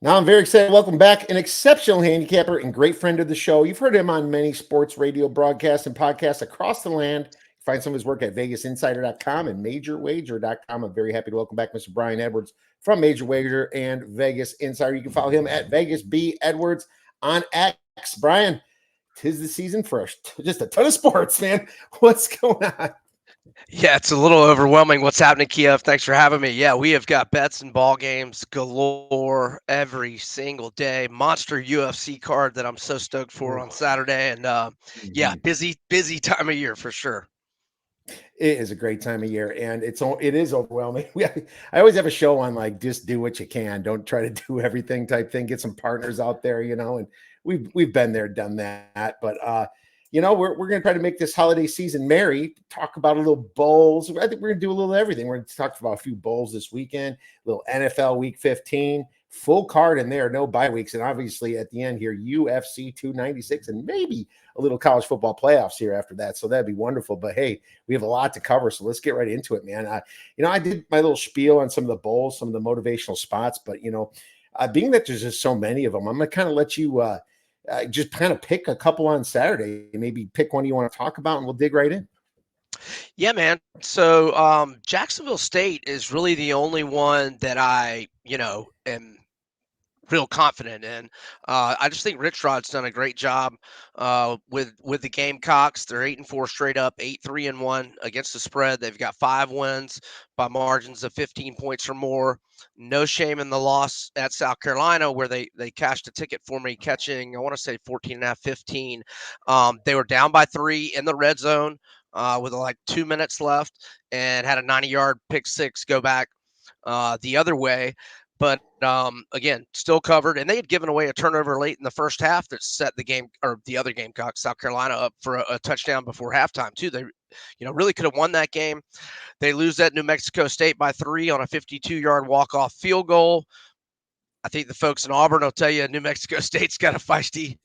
Now I'm very excited. Welcome back, an exceptional handicapper and great friend of the show. You've heard him on many sports radio broadcasts and podcasts across the land. Find some of his work at vegasinsider.com and majorwager.com. I'm very happy to welcome back Mr. Brian Edwards from Major Wager and Vegas Insider. You can follow him at Vegas B Edwards on X. Brian, 'tis the season for just a ton of sports, man. What's going on? Yeah, it's a little overwhelming what's happening, Kiev. Thanks for having me. Yeah, we have got bets and ball games galore every single day. Monster UFC card that I'm so stoked for Ooh. on Saturday. And yeah, Mhm. busy time of year for sure. It is a great time of year, and it is overwhelming. I always have a show on like just do what you can, don't try to do everything type thing. Get some partners out there, and we've been there, done that. But we're gonna try to make this holiday season merry. Talk about a little bowls. I think we're gonna do a little everything. We're gonna talk about a few bowls this weekend. A little NFL Week 15, full card in there, no bye weeks, and obviously at the end here UFC 296, and maybe a little college football playoffs here after that. So that'd be wonderful. But hey, we have a lot to cover, so let's get right into it, man. I did my little spiel on some of the bowls, some of the motivational spots, but being that there's just so many of them, I'm gonna kind of let you just kind of pick a couple on Saturday. Maybe pick one you want to talk about, and we'll dig right in. Yeah, man. So Jacksonville State is really the only one that I am real confident in. I just think Rich Rod's done a great job with the Gamecocks. They're 8-4 straight up, 8-3-1 against the spread. They've got 5 wins by margins of 15 points or more. No shame in the loss at South Carolina, where they cashed a ticket for me, catching I want to say 14 and a half, 15. They were down by 3 in the red zone with like 2 minutes left, and had a 90-yard pick six go back the other way. But again, still covered, and they had given away a turnover late in the first half that set the game, or the other Gamecock, South Carolina, up for a touchdown before halftime too. They, really could have won that game. They lose at New Mexico State by 3 on a 52-yard walk-off field goal. I think the folks in Auburn will tell you New Mexico State's got a feisty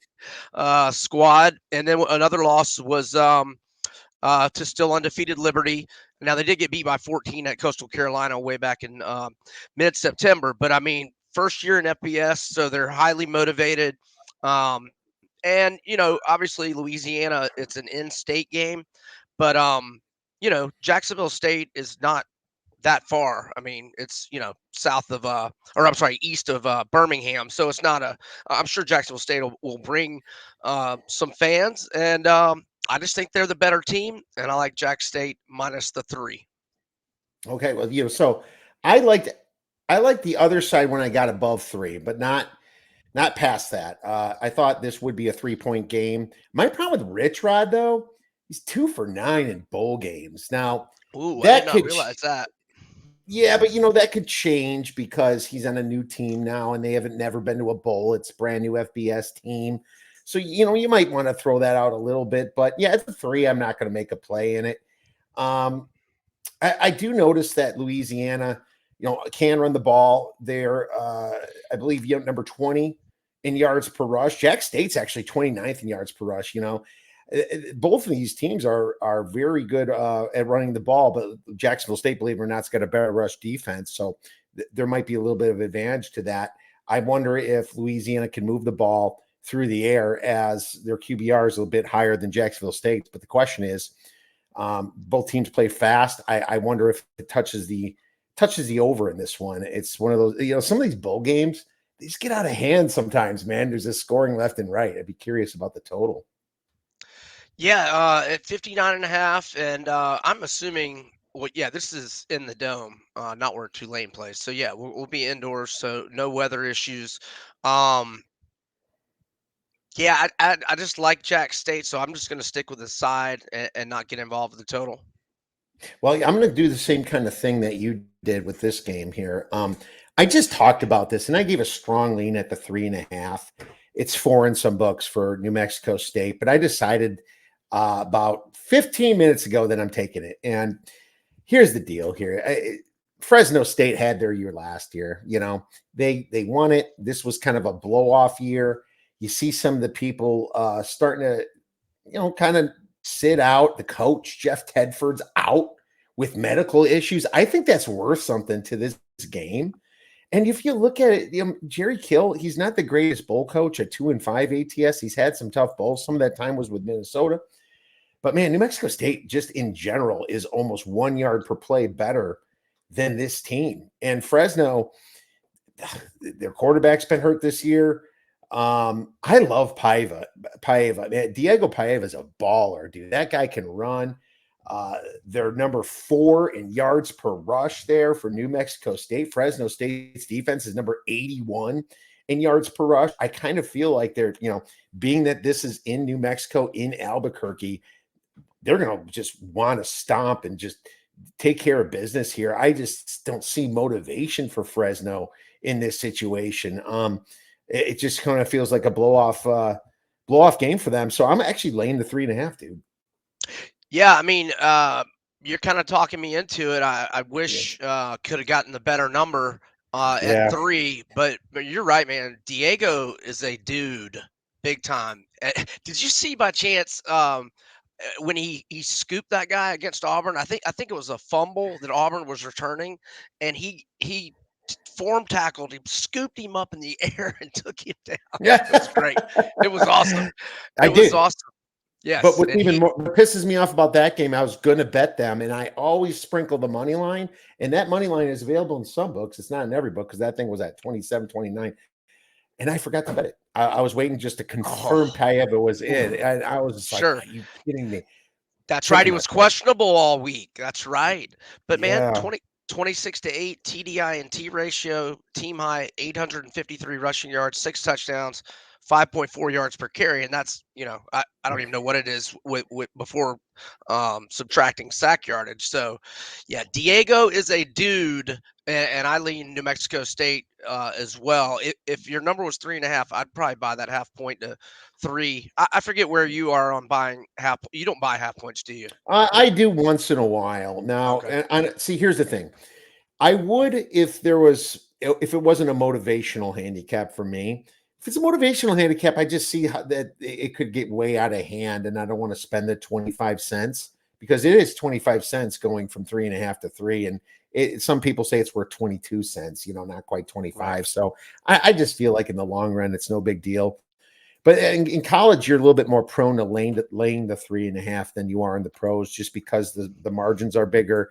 squad. And then another loss was to still undefeated Liberty. Now, they did get beat by 14 at Coastal Carolina way back in mid-September. But, I mean, first year in FBS, so they're highly motivated. And, obviously Louisiana, it's an in-state game. But, Jacksonville State is not that far. I mean, it's, south of, or I'm sorry, east of Birmingham. So it's not I'm sure Jacksonville State will bring some fans. And I just think they're the better team. And I like Jack State minus the 3. Okay, well, so I liked I like the other side when I got above 3, but not past that. I thought this would be a 3-point game. My problem with Rich Rod, though, he's 2 for 9 in bowl games. Now, Ooh, I did that not could, realize that. yeah, but that could change because he's on a new team now and they haven't never been to a bowl. It's a brand new FBS team. So, you might want to throw that out a little bit. But yeah, it's a 3. I'm not going to make a play in it. Um, I do notice that Louisiana, can run the ball. They're, I believe, number 20 in yards per rush. Jack State's actually 29th in yards per rush. Both of these teams are very good at running the ball, but Jacksonville State, believe it or not, has got a better rush defense. So there might be a little bit of advantage to that. I wonder if Louisiana can move the ball through the air as their QBR is a little bit higher than Jacksonville State's. But the question is, both teams play fast. I wonder if it touches the over in this one. It's one of those, some of these bowl games, they just get out of hand sometimes, man. There's this scoring left and right. I'd be curious about the total. Yeah, at 59 and a half. And I'm assuming, well, yeah, this is in the dome, not where Tulane plays. So, yeah, we'll be indoors. So, no weather issues. Um, Yeah, I just like Jack State, so I'm just going to stick with the side and not get involved with the total. Well, I'm going to do the same kind of thing that you did with this game here. I just talked about this, and I gave a strong lean at the 3.5. It's 4 in some books for New Mexico State, but I decided about 15 minutes ago that I'm taking it. And here's the deal here. Fresno State had their year last year. They won it. This was kind of a blow off year. You see some of the people starting to, kind of sit out. The coach, Jeff Tedford's out with medical issues. I think that's worth something to this game. And if you look at it, Jerry Kill, he's not the greatest bowl coach at 2-5 ATS. He's had some tough bowls. Some of that time was with Minnesota. But man, New Mexico State just in general is almost 1 yard per play better than this team. And Fresno, their quarterback's been hurt this year. I love Paiva. Man, Diego Paiva is a baller, dude. That guy can run. They're number 4 in yards per rush there for New Mexico State. Fresno State's defense is number 81 in yards per rush. I kind of feel like they're, being that this is in New Mexico, in Albuquerque, they're going to just want to stomp and just take care of business here. I just don't see motivation for Fresno in this situation. It just kind of feels like a blow off game for them. So I'm actually laying the 3.5, dude. Yeah, I mean, you're kind of talking me into it. I wish could have gotten the better number at Yeah. 3, but you're right, man. Diego is a dude, big time. Did you see by chance when he scooped that guy against Auburn? I think it was a fumble that Auburn was returning, and he form tackled him, scooped him up in the air, and took him down. Yeah. It was great. It was awesome. I It was did. awesome. But Yes, what and even more what pisses me off about that game, I was going to bet them, and I always sprinkle the money line, and that money line is available in some books. It's not in every book because that thing was at 27, 29, and I forgot to bet it. I was waiting just to confirm Paiva was in, and I was just like, sure. "Are you kidding me?" That's right. Took He him was out there. questionable all week. That's right. But man, Yeah. 26 to 8 TDI and T ratio, team high, 853 rushing yards, 6 touchdowns, 5.4 yards per carry. And that's, I don't even know what it is with before subtracting sack yardage. So, yeah, Diego is a dude. And I lean New Mexico State as well. If your number was 3.5, I'd probably buy that half point to 3. I forget where you are on buying half. You don't buy half points, do you? I do once in a while. Now, Okay. and see, here's the thing. I would if it wasn't a motivational handicap for me. If it's a motivational handicap, I just see how that it could get way out of hand, and I don't want to spend the 25 cents because it is 25 cents going from 3.5 to 3. And some people say it's worth 22 cents, not quite Right. 25. So I just feel like in the long run, it's no big deal. But in college, you're a little bit more prone to laying the 3.5 than you are in the pros, just because the margins are bigger,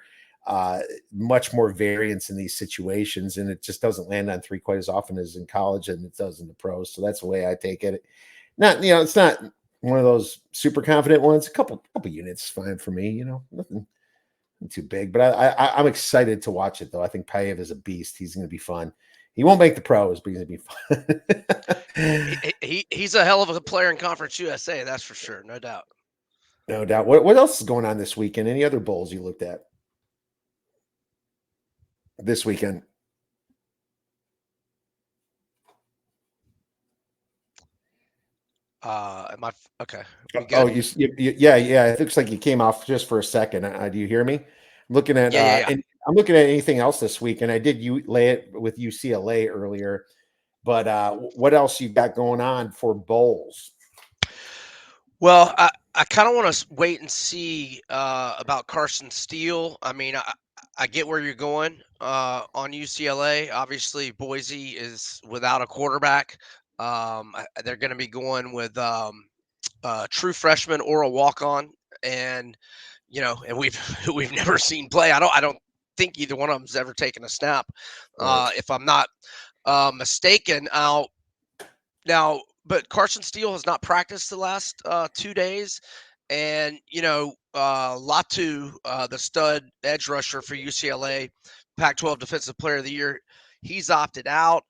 much more variance in these situations, and it just doesn't land on 3 quite as often as in college, and it does in the pros. So that's the way I take it. Not, it's not one of those super confident ones. A couple units is fine for me. Nothing too big, but I'm excited to watch it though. I think Payev is a beast. He's going to be fun. He won't make the pros, but he's going to be fun. He's a hell of a player in Conference USA, that's for sure, no doubt. No doubt. What else is going on this weekend? Any other bowls you looked at this weekend? Am I okay? We Oh, good? yeah. It looks like you came off just for a second. Do you hear me? I'm looking at Yeah. and I'm looking at anything else this week, and I did lay it with UCLA earlier. But what else you got going on for bowls? Well, I kind of want to wait and see about Carson Steele. I mean, I get where you're going on UCLA. Obviously, Boise is without a quarterback. They're going to be going with true freshman or a walk on, and and we've never seen play. I don't think either one of them's ever taken a snap, Right. if I'm not mistaken. Now, but Carson Steele has not practiced the last 2 days, and Latu, the stud edge rusher for UCLA, Pac-12 Defensive Player of the Year, he's opted out.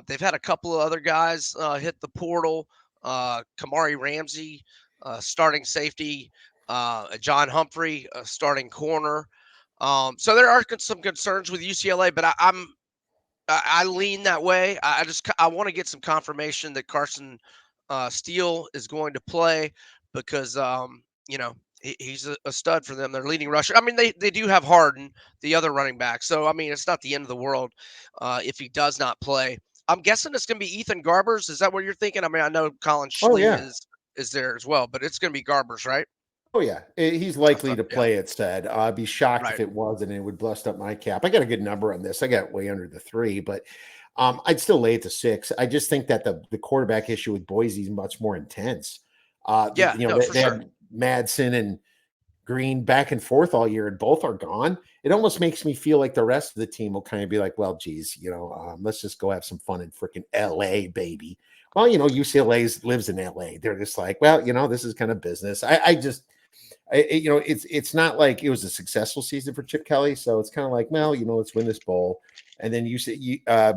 They've had a couple of other guys hit the portal. Kamari Ramsey, starting safety, John Humphrey, starting corner. So there are some concerns with UCLA, but I lean that way. I want to get some confirmation that Carson Steele is going to play because he's a stud for them. They're leading rusher. I mean, they do have Harden, the other running back. So I mean, it's not the end of the world if he does not play. I'm guessing it's going to be Ethan Garbers. Is that what you're thinking? I mean, I know Colin Oh Schley yeah. is there as well, but it's going to be Garbers, right? Oh yeah, he's I likely thought, to yeah, play. It said. I'd be shocked if right. it wasn't. And it would bust up my cap. I got a good number on this. I got way under the 3, but I'd still lay it to 6. I just think that the quarterback issue with Boise is much more intense. Yeah, no, for They sure. had Madsen and Green back and forth all year, and both are gone. It almost makes me feel like the rest of the team will kind of be like, well, geez, let's just go have some fun in freaking LA, baby. Well, UCLA lives in LA. They're just like, well, this is kind of business. It's not like it was a successful season for Chip Kelly, so it's kind of like, well, let's win this bowl. And then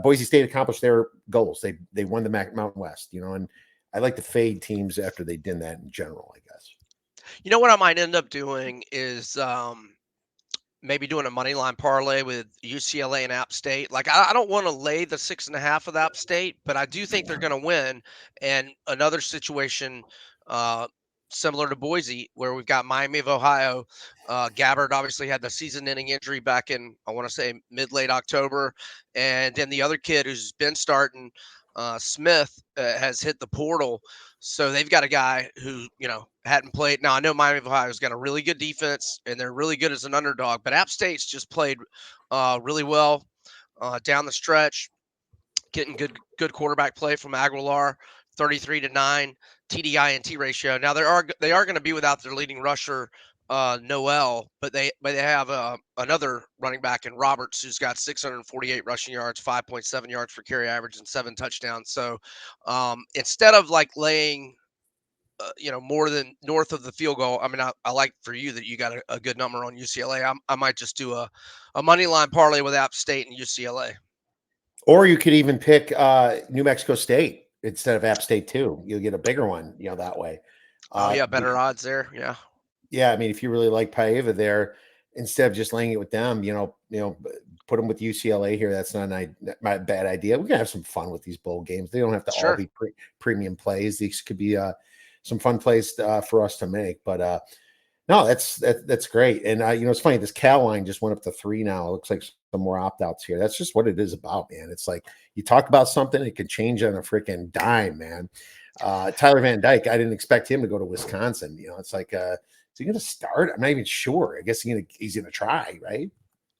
Boise State accomplished their goals. They won the Mountain West, and I like to fade teams after they did that in general, I guess. You know what I might end up doing is maybe doing a money line parlay with UCLA and App State. Like I don't want to lay the 6.5 with App State, but I do think they're going to win. And another situation uh, similar to Boise, where we've got Miami of Ohio. Gabbard obviously had the season-ending injury back in, I want to say, mid-late October, and then the other kid who's been starting, Smith, has hit the portal. So they've got a guy who, hadn't played. Now I know Miami of Ohio's got a really good defense and they're really good as an underdog, but App State's just played really well down the stretch, getting good quarterback play from Aguilar, 33-9 TDI ratio. Now they are going to be without their leading rusher Noel, but they have another running back in Roberts who's got 648 rushing yards, 5.7 yards per carry average, and 7 touchdowns. So instead of like laying more than north of the field goal. I mean, I like for you that you got a good number on UCLA. I might just do a money line parlay with App State and UCLA. Or you could even pick New Mexico State instead of App State too. You'll get a bigger one, that way. Oh yeah, Because, better odds there. Yeah, yeah, I mean, if you really like Paiva there, instead of just laying it with them, put them with UCLA here. That's not a bad idea. We're gonna have some fun with these bowl games. They don't have to all sure. be premium plays. These could be some fun plays for us to make. But no, that's great. And it's funny. This Cal line just went up to 3 now. It looks like some more opt outs here. That's just what it is about, man. It's like you talk about something, it can change on a freaking dime, man. Tyler Van Dyke, I didn't expect him to go to Wisconsin. It's like, is he going to start? I'm not even sure. I guess he's gonna try, right?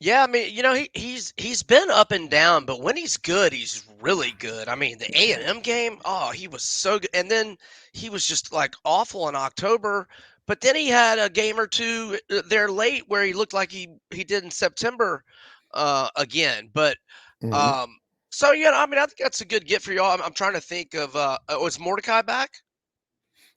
Yeah, I mean, he's been up and down, but when he's good, he's really good. I mean, the A&M game, oh, he was so good, and then he was just like awful in October. But then he had a game or two there late where he looked like he did in September again. But Mhm. um, so yeah, I mean, I think that's a good get for y'all. I'm trying to think of was Mordecai back?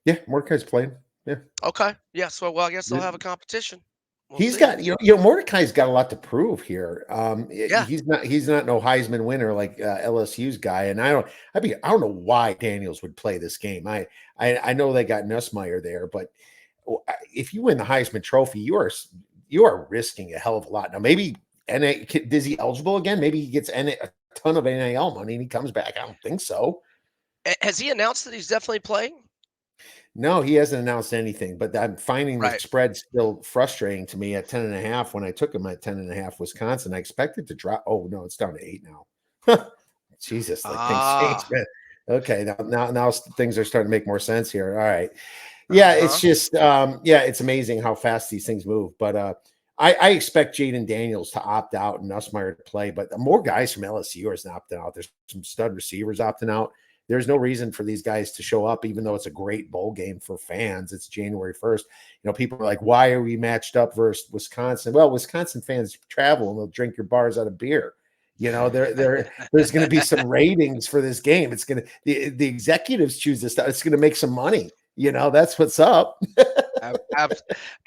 Yeah, Mordecai's playing. Yeah. Okay, yeah. So well, I guess they'll have a competition. We'll He's see. got Mordecai's got a lot to prove here. Yeah. He's not no Heisman winner like LSU's guy, and I don't know why Daniels would play this game. I know they got Nussmeier there, but if you win the Heisman Trophy, you are risking a hell of a lot. Now maybe is he eligible again? Maybe he gets a ton of NIL money and he comes back. I don't think so. Has he announced that he's definitely playing? No, he hasn't announced anything, but I'm finding the Right. spread still frustrating to me at 10.5. When I took him at 10.5 Wisconsin, I expected to drop. Oh no, it's down to 8 now. Jesus, like things change, Ah. man. Okay, now things are starting to make more sense here. All right. Yeah, it's Uh-huh. just it's amazing how fast these things move. But I expect Jaden Daniels to opt out and Nussmeier to play, but more guys from LSU are opting out. There's some stud receivers opting out. There's no reason for these guys to show up, even though it's a great bowl game for fans. It's January 1st. People are like, why are we matched up versus Wisconsin? Well, Wisconsin fans travel and they'll drink your bars out of beer. There's going to be some ratings for this game. It's going to the executives choose this stuff. It's going to make some money. That's what's up.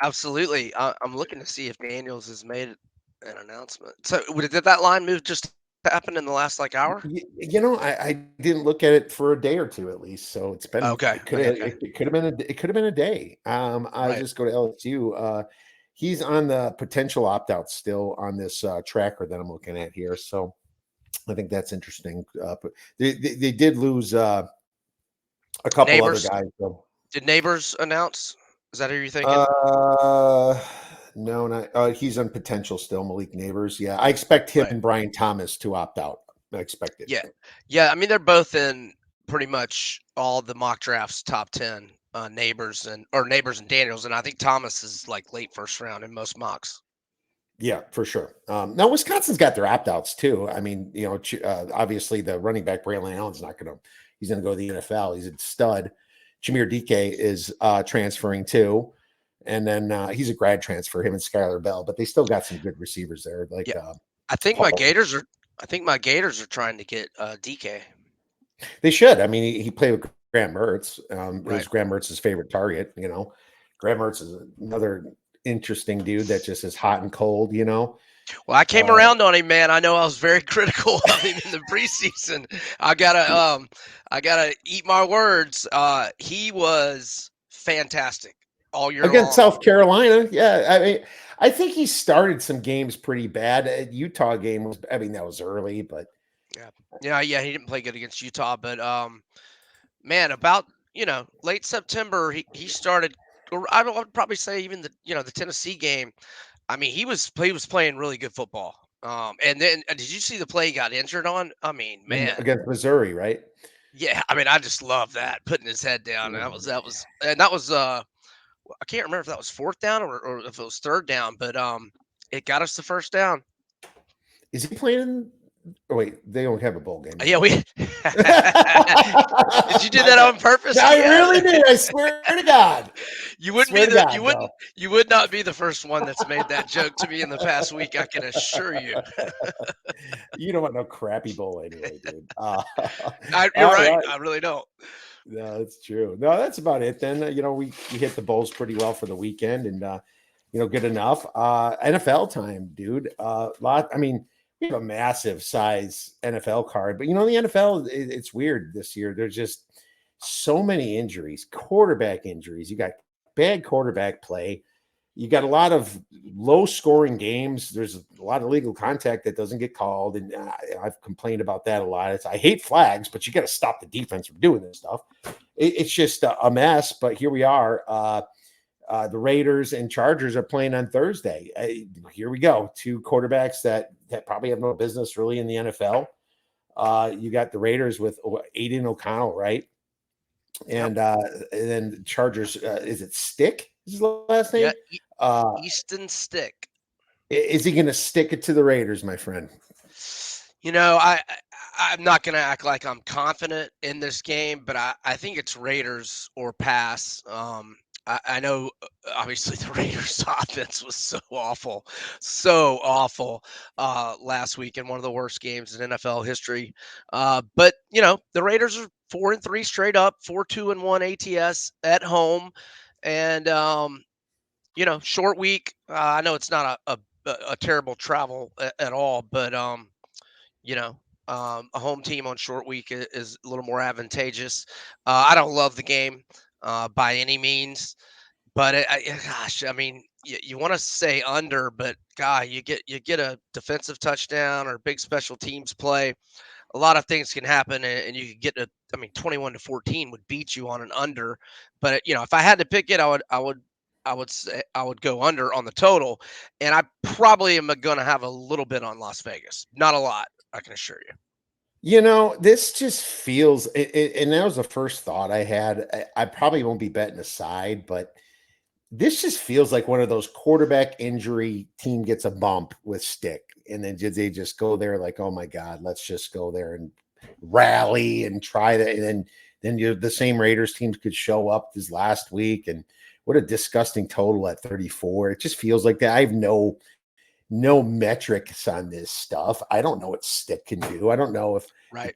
Absolutely. I'm looking to see if Daniels has made an announcement. So did that line move just happen in the last hour? I didn't look at it for a day or two at least. So Okay. it could Okay. have Okay. been a day. I'll Right. just go to LSU. He's on the potential opt out still on this tracker that I'm looking at here. So I think that's interesting. But they did lose a couple other Neighbors. guys. So. Did Neighbors announce? Is that who you're thinking? Uh, no, not he's on potential still. Malik Neighbors. Yeah, I expect him Right. and Brian Thomas to opt out. I expect it. Yeah. Yeah. I mean, they're both in pretty much all the mock drafts top 10. Neighbors and Daniels, and I think Thomas is like late first round in most mocks. Yeah, for sure. Now Wisconsin's got their opt-outs too. I mean, obviously the running back Braylon Allen's not going to. He's going to go to the NFL. He's a stud. Jameer DK is transferring too, and then he's a grad transfer. Him and Skylar Bell, but they still got some good receivers there. Like, Yeah, I think my Gators are trying to get DK. they should. I mean, he played with Graham Mertz. It Right. was Graham Mertz's favorite target. Graham Mertz is another interesting dude that just is hot and cold. Well, I came around on him, man. I know I was very critical of him in the preseason. I gotta eat my words. He was fantastic all year against long. South Carolina. Yeah, I mean, I think he started some games pretty bad. Utah game was, I mean, that was early, but Yeah. He didn't play good against Utah, but man, about late September, he started. Or I would probably say even the Tennessee game. I mean, he was playing really good football. And then did you see the play he got injured on? I mean, man, against Missouri, right? yeah. I mean, I just love that putting his head down. And that was I can't remember if that was fourth down or if it was third down, but it got us the first down. Is he playing? Oh wait, they don't have a bowl game. Yeah, we. Did you do that on purpose? I really did. I swear to God. You wouldn't be the you would not be the first one that's made that joke to me in the past week. I can assure you. You don't want no crappy bowl anyway, dude. You're right. I really don't. No, that's true. No, that's about it. Then we hit the bowls pretty well for the weekend, and good enough. NFL time, dude. I mean, we have a massive size NFL card, but the NFL, it's weird this year. There's just so many injuries, quarterback injuries. You got bad quarterback play. You got a lot of low scoring games. There's a lot of legal contact that doesn't get called. And I've complained about that a lot. I hate flags, but you got to stop the defense from doing this stuff. It's just a mess, but here we are. The Raiders and Chargers are playing on Thursday. Here we go. Two quarterbacks that probably have no business really in the NFL. You got the Raiders with Aiden O'Connell, right? And then Chargers, is it Stick? Is his last name? Yeah, Easton Stick. Is he going to stick it to the Raiders, my friend? I'm not going to act like I'm confident in this game, but I think it's Raiders or pass. I know, obviously, the Raiders' offense was so awful last week in one of the worst games in NFL history. But the Raiders are 4-3 straight up, 4-2-1 ATS at home, and short week. I know it's not a terrible travel at all, but a home team on short week is a little more advantageous. I don't love the game by any means, but gosh, I mean, you want to say under, but God, you get a defensive touchdown or big special teams play. A lot of things can happen, and you could get 21-14 would beat you on an under. But if I had to pick it, I would say I would go under on the total, and I probably am going to have a little bit on Las Vegas. Not a lot, I can assure you. This just feels, and that was the first thought I had. I probably won't be betting a side, but this just feels like one of those quarterback injury team gets a bump with Stick, and then they just go there like, oh my God, let's just go there and rally and try that. And then the same Raiders teams could show up this last week, and what a disgusting total at 34. It just feels like that. I have no metrics on this stuff. I don't know what Stick can do. I don't know if I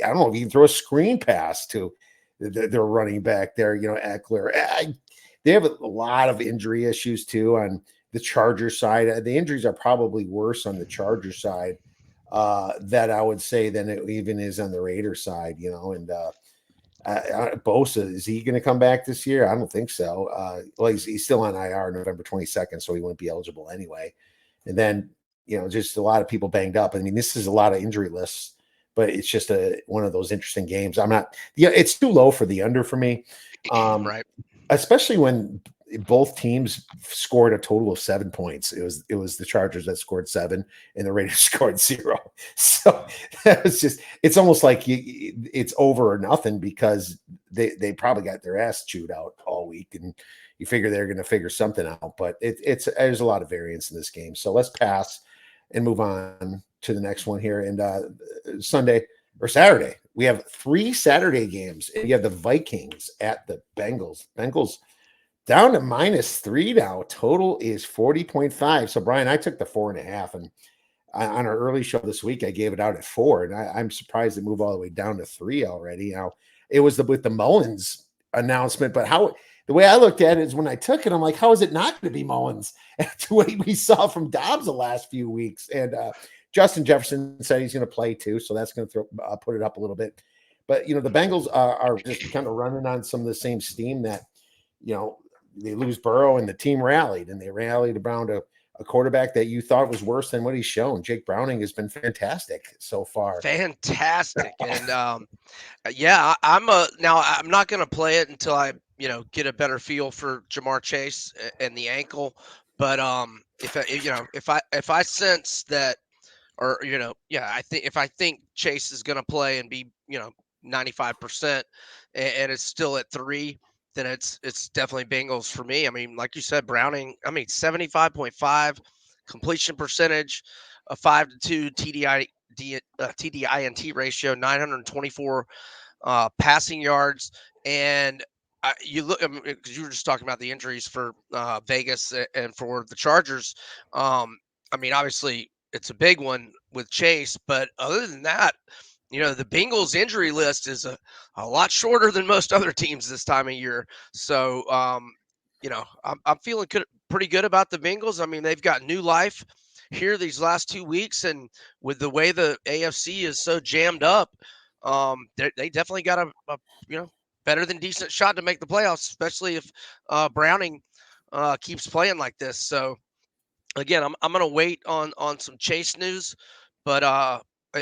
don't know if you can throw a screen pass to their running back there, Eckler. They have a lot of injury issues too on the Charger side. The injuries are probably worse on the Charger side that I would say than it even is on the Raider side, and Bosa, is he going to come back this year? I don't think so. Well, he's still on IR November 22nd, so he wouldn't be eligible anyway. And then, just a lot of people banged up. I mean, this is a lot of injury lists, but it's just one of those interesting games. It's too low for the under for me. Right. Especially when both teams scored a total of 7 points. It was the Chargers that scored 7 and the Raiders scored 0. So that was it's almost like it's over or nothing because they probably got their ass chewed out all week, and you figure they're going to figure something out. But it's there's a lot of variance in this game, so let's pass and move on to the next one here. And Sunday or Saturday, we have 3 Saturday games. And you have the Vikings at the Bengals. Bengals down to -3 now. Total is 40.5. So Brian, I took the 4.5, and on our early show this week, I gave it out at 4, and I'm surprised it moved all the way down to 3 already. Now it was with the Mullins announcement, but how the way I looked at it is when I took it, I'm like, how is it not going to be Mullins after what we saw from Dobbs the last few weeks? And Justin Jefferson said he's going to play too, so that's going to put it up a little bit. But the Bengals are just kind of running on some of the same steam that they lose Burrow and the team rallied, and they rallied around a quarterback that you thought was worse than what he's shown. Jake Browning has been fantastic so far. Fantastic. And yeah, I'm not going to play it until I, get a better feel for Jamar Chase and the ankle. But if I sense that, or I think Chase is going to play and be 95%, and it's still at 3, then it's definitely Bengals for me. I mean, like you said, Browning. I mean, 75.5 completion percentage, a 5-2 TDINT ratio, 924 passing yards, and you look because you were just talking about the injuries for Vegas and for the Chargers. I mean, obviously it's a big one with Chase, but other than that, the Bengals injury list is a lot shorter than most other teams this time of year. So, I'm feeling pretty good about the Bengals. I mean, they've got new life here these last 2 weeks, and with the way the AFC is so jammed up, they definitely got a better than decent shot to make the playoffs, especially if Browning keeps playing like this. So again, I'm going to wait on some Chase news, but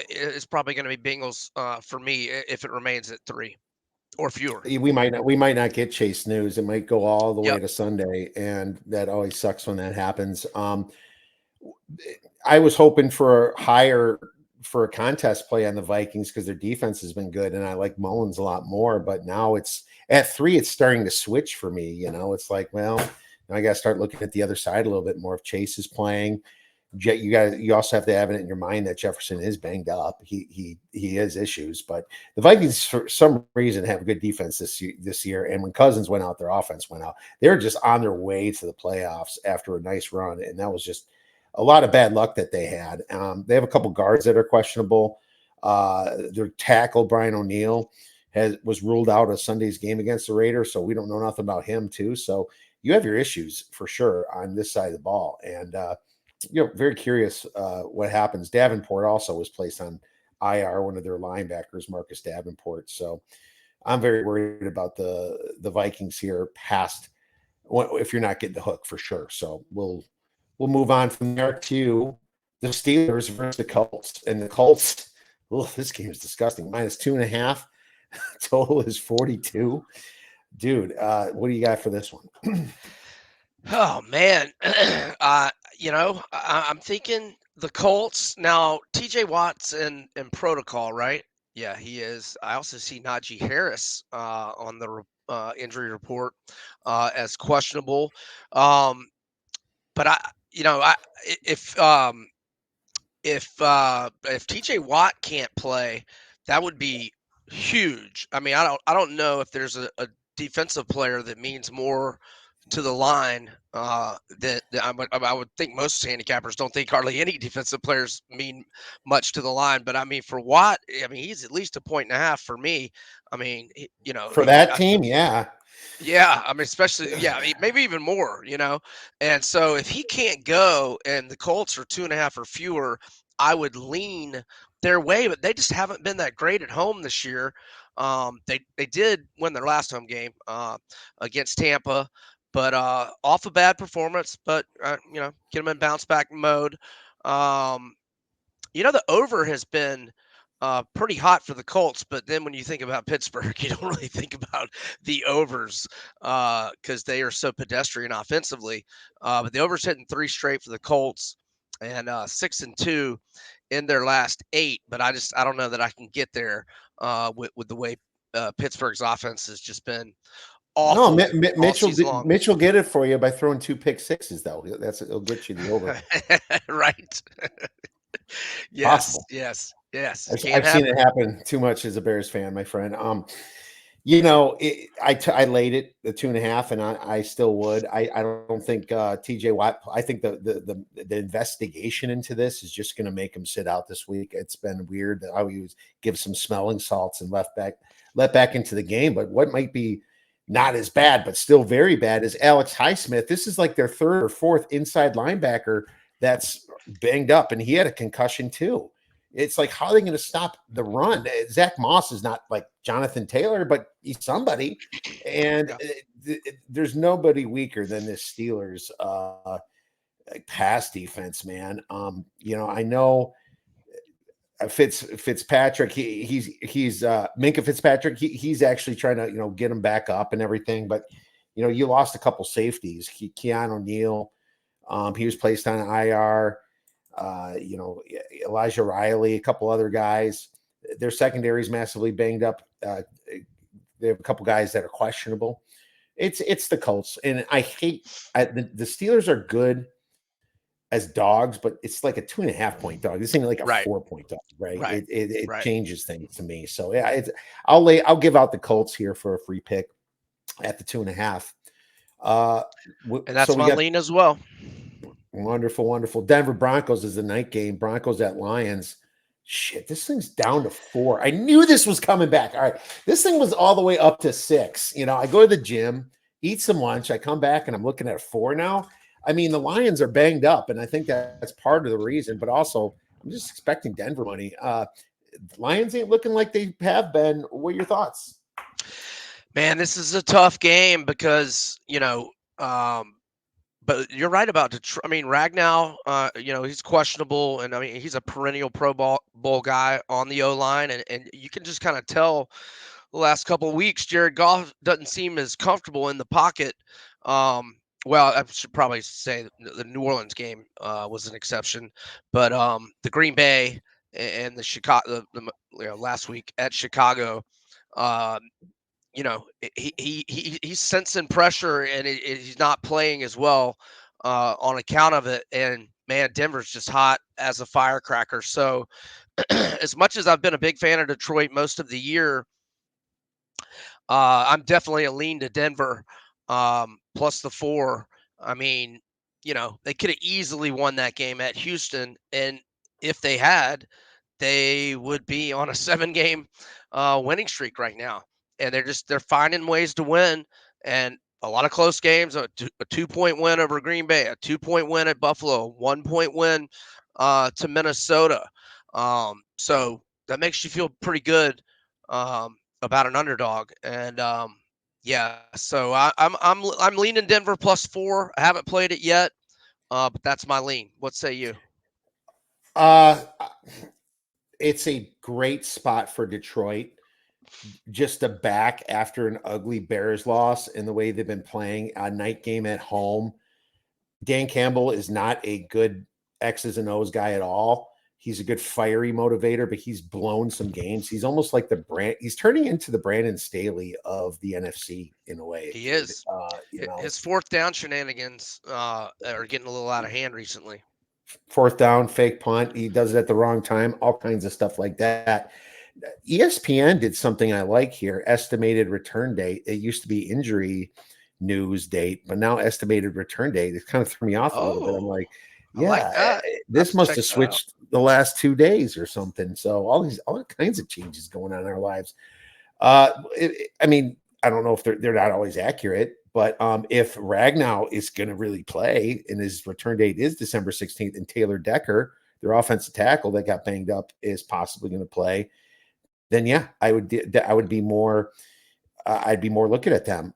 it's probably going to be Bengals for me if it remains at 3 or fewer. We might not get Chase news. It might go all the way Yep. to Sunday, and that always sucks when that happens. I was hoping for a contest play on the Vikings because their defense has been good, and I like Mullins a lot more. But now it's at 3, it's starting to switch for me. It's like, well, I got to start looking at the other side a little bit more. If Chase is playing, you also have to have it in your mind that Jefferson is banged up. He has issues, but the Vikings for some reason have a good defense this year. And when Cousins went out, their offense went out. They were just on their way to the playoffs after a nice run, and that was just a lot of bad luck that they had. They have a couple guards that are questionable. Their tackle Brian O'Neill was ruled out of Sunday's game against the Raiders, so we don't know nothing about him too. So you have your issues for sure on this side of the ball, and very curious what happens. Davenport also was placed on IR, one of their linebackers, Marcus Davenport. So I'm very worried about the Vikings here past if you're not getting the hook for sure. So we'll move on from there to the Steelers versus the Colts. And the Colts, this game is disgusting. -2.5. Total is 42. Dude, what do you got for this one? Oh man, I'm thinking the Colts now. T.J. Watt's in protocol, right? Yeah, he is. I also see Najee Harris on the injury report as questionable. Um, but if if TJ Watt can't play, that would be huge. I mean, I don't know if there's a defensive player that means more to the line that I would think most handicappers don't think hardly any defensive players mean much to the line. But I mean, for Watt, I mean, he's at least a point and a half for me. I mean, For that team, yeah. yeah, I mean, especially, yeah, maybe even more, And so if he can't go and the Colts are 2.5 or fewer, I would lean their way, but they just haven't been that great at home this year. They did win their last home game against Tampa, but off a bad performance, but get them in bounce back mode. The over has been pretty hot for the Colts, but then when you think about Pittsburgh, you don't really think about the overs because they are so pedestrian offensively. But the overs hitting 3 straight for the Colts and 6-2 in their last 8. But I don't know that I can get there with the way Pittsburgh's offense has just been No, awful all season long. Mitch will get it for you by throwing 2 pick sixes, though. It'll get you the over. Right. Yes, Possible. yes, yes. Can I've seen it happen. happen too much as a Bears fan, my friend. I laid it the 2.5, and I still would. I don't think TJ Watt. I think the investigation into this is just going to make him sit out this week. It's been weird that how he was give some smelling salts and let back into the game. But what might be not as bad, but still very bad, is Alex Highsmith. This is like their third or fourth inside linebacker that's banged up, and he had a concussion too. It's like, how are they going to stop the run? Zach Moss is not like Jonathan Taylor, but he's somebody. And there's nobody weaker than this Steelers pass defense, man. I know Fitzpatrick, he's Minka Fitzpatrick. He's actually trying to, get him back up and everything. But, you lost a couple safeties. Keanu Neal, he was placed on IR. Elijah Riley, a couple other guys. Their secondary is massively banged up. They have a couple guys that are questionable. It's the Colts, and I hate the Steelers are good as dogs, but it's like a 2.5-point dog. This ain't like a 4-point dog, right? Right. It Right. changes things to me. So yeah, I'll give out the Colts here for a free pick at the 2.5. And that's my lean as well. Wonderful, wonderful. Denver Broncos is the night game. Broncos at Lions. Shit, this thing's down to 4. I knew this was coming back. All right. This thing was all the way up to 6. I go to the gym, eat some lunch. I come back and I'm looking at 4 now. I mean, the Lions are banged up, and I think that's part of the reason, but also I'm just expecting Denver money. Lions ain't looking like they have been. What are your thoughts? Man, this is a tough game because, but you're right about Detroit. I mean, Ragnow, he's questionable, and I mean, he's a perennial Pro Bowl guy on the O line, and you can just kind of tell the last couple of weeks, Jared Goff doesn't seem as comfortable in the pocket. Well, I should probably say the New Orleans game was an exception, but the Green Bay and the Chicago, last week at Chicago, um, he's sensing pressure, and he's not playing as well on account of it. And man, Denver's just hot as a firecracker. So as much as I've been a big fan of Detroit most of the year, I'm definitely a lean to Denver plus the 4. I mean, they could have easily won that game at Houston, and if they had, they would be on a 7-game winning streak right now. And they're finding ways to win, and a lot of close games. A 2-point win over Green Bay, a 2-point win at Buffalo, 1-point win to Minnesota. So that makes you feel pretty good about an underdog. And yeah, so I'm leaning Denver plus 4. I haven't played it yet, but that's my lean. What say you? It's a great spot for Detroit, just to back after an ugly Bears loss and the way they've been playing a night game at home. Dan Campbell is not a good X's and O's guy at all. He's a good fiery motivator, but he's blown some games. He's almost like he's turning into the Brandon Staley of the NFC in a way. He is. His 4th down shenanigans are getting a little out of hand recently. 4th down, fake punt. He does it at the wrong time, all kinds of stuff like that. ESPN did something I like here. Estimated return date. It used to be injury news date, but now estimated return date. It kind of threw me off a little bit. I'm like, yeah, this must have switched the last 2 days or something. So all kinds of changes going on in our lives. I mean, I don't know if they're not always accurate, but if Ragnow is going to really play and his return date is December 16th, and Taylor Decker, their offensive tackle that got banged up, is possibly going to play, then yeah, I'd be more looking at them.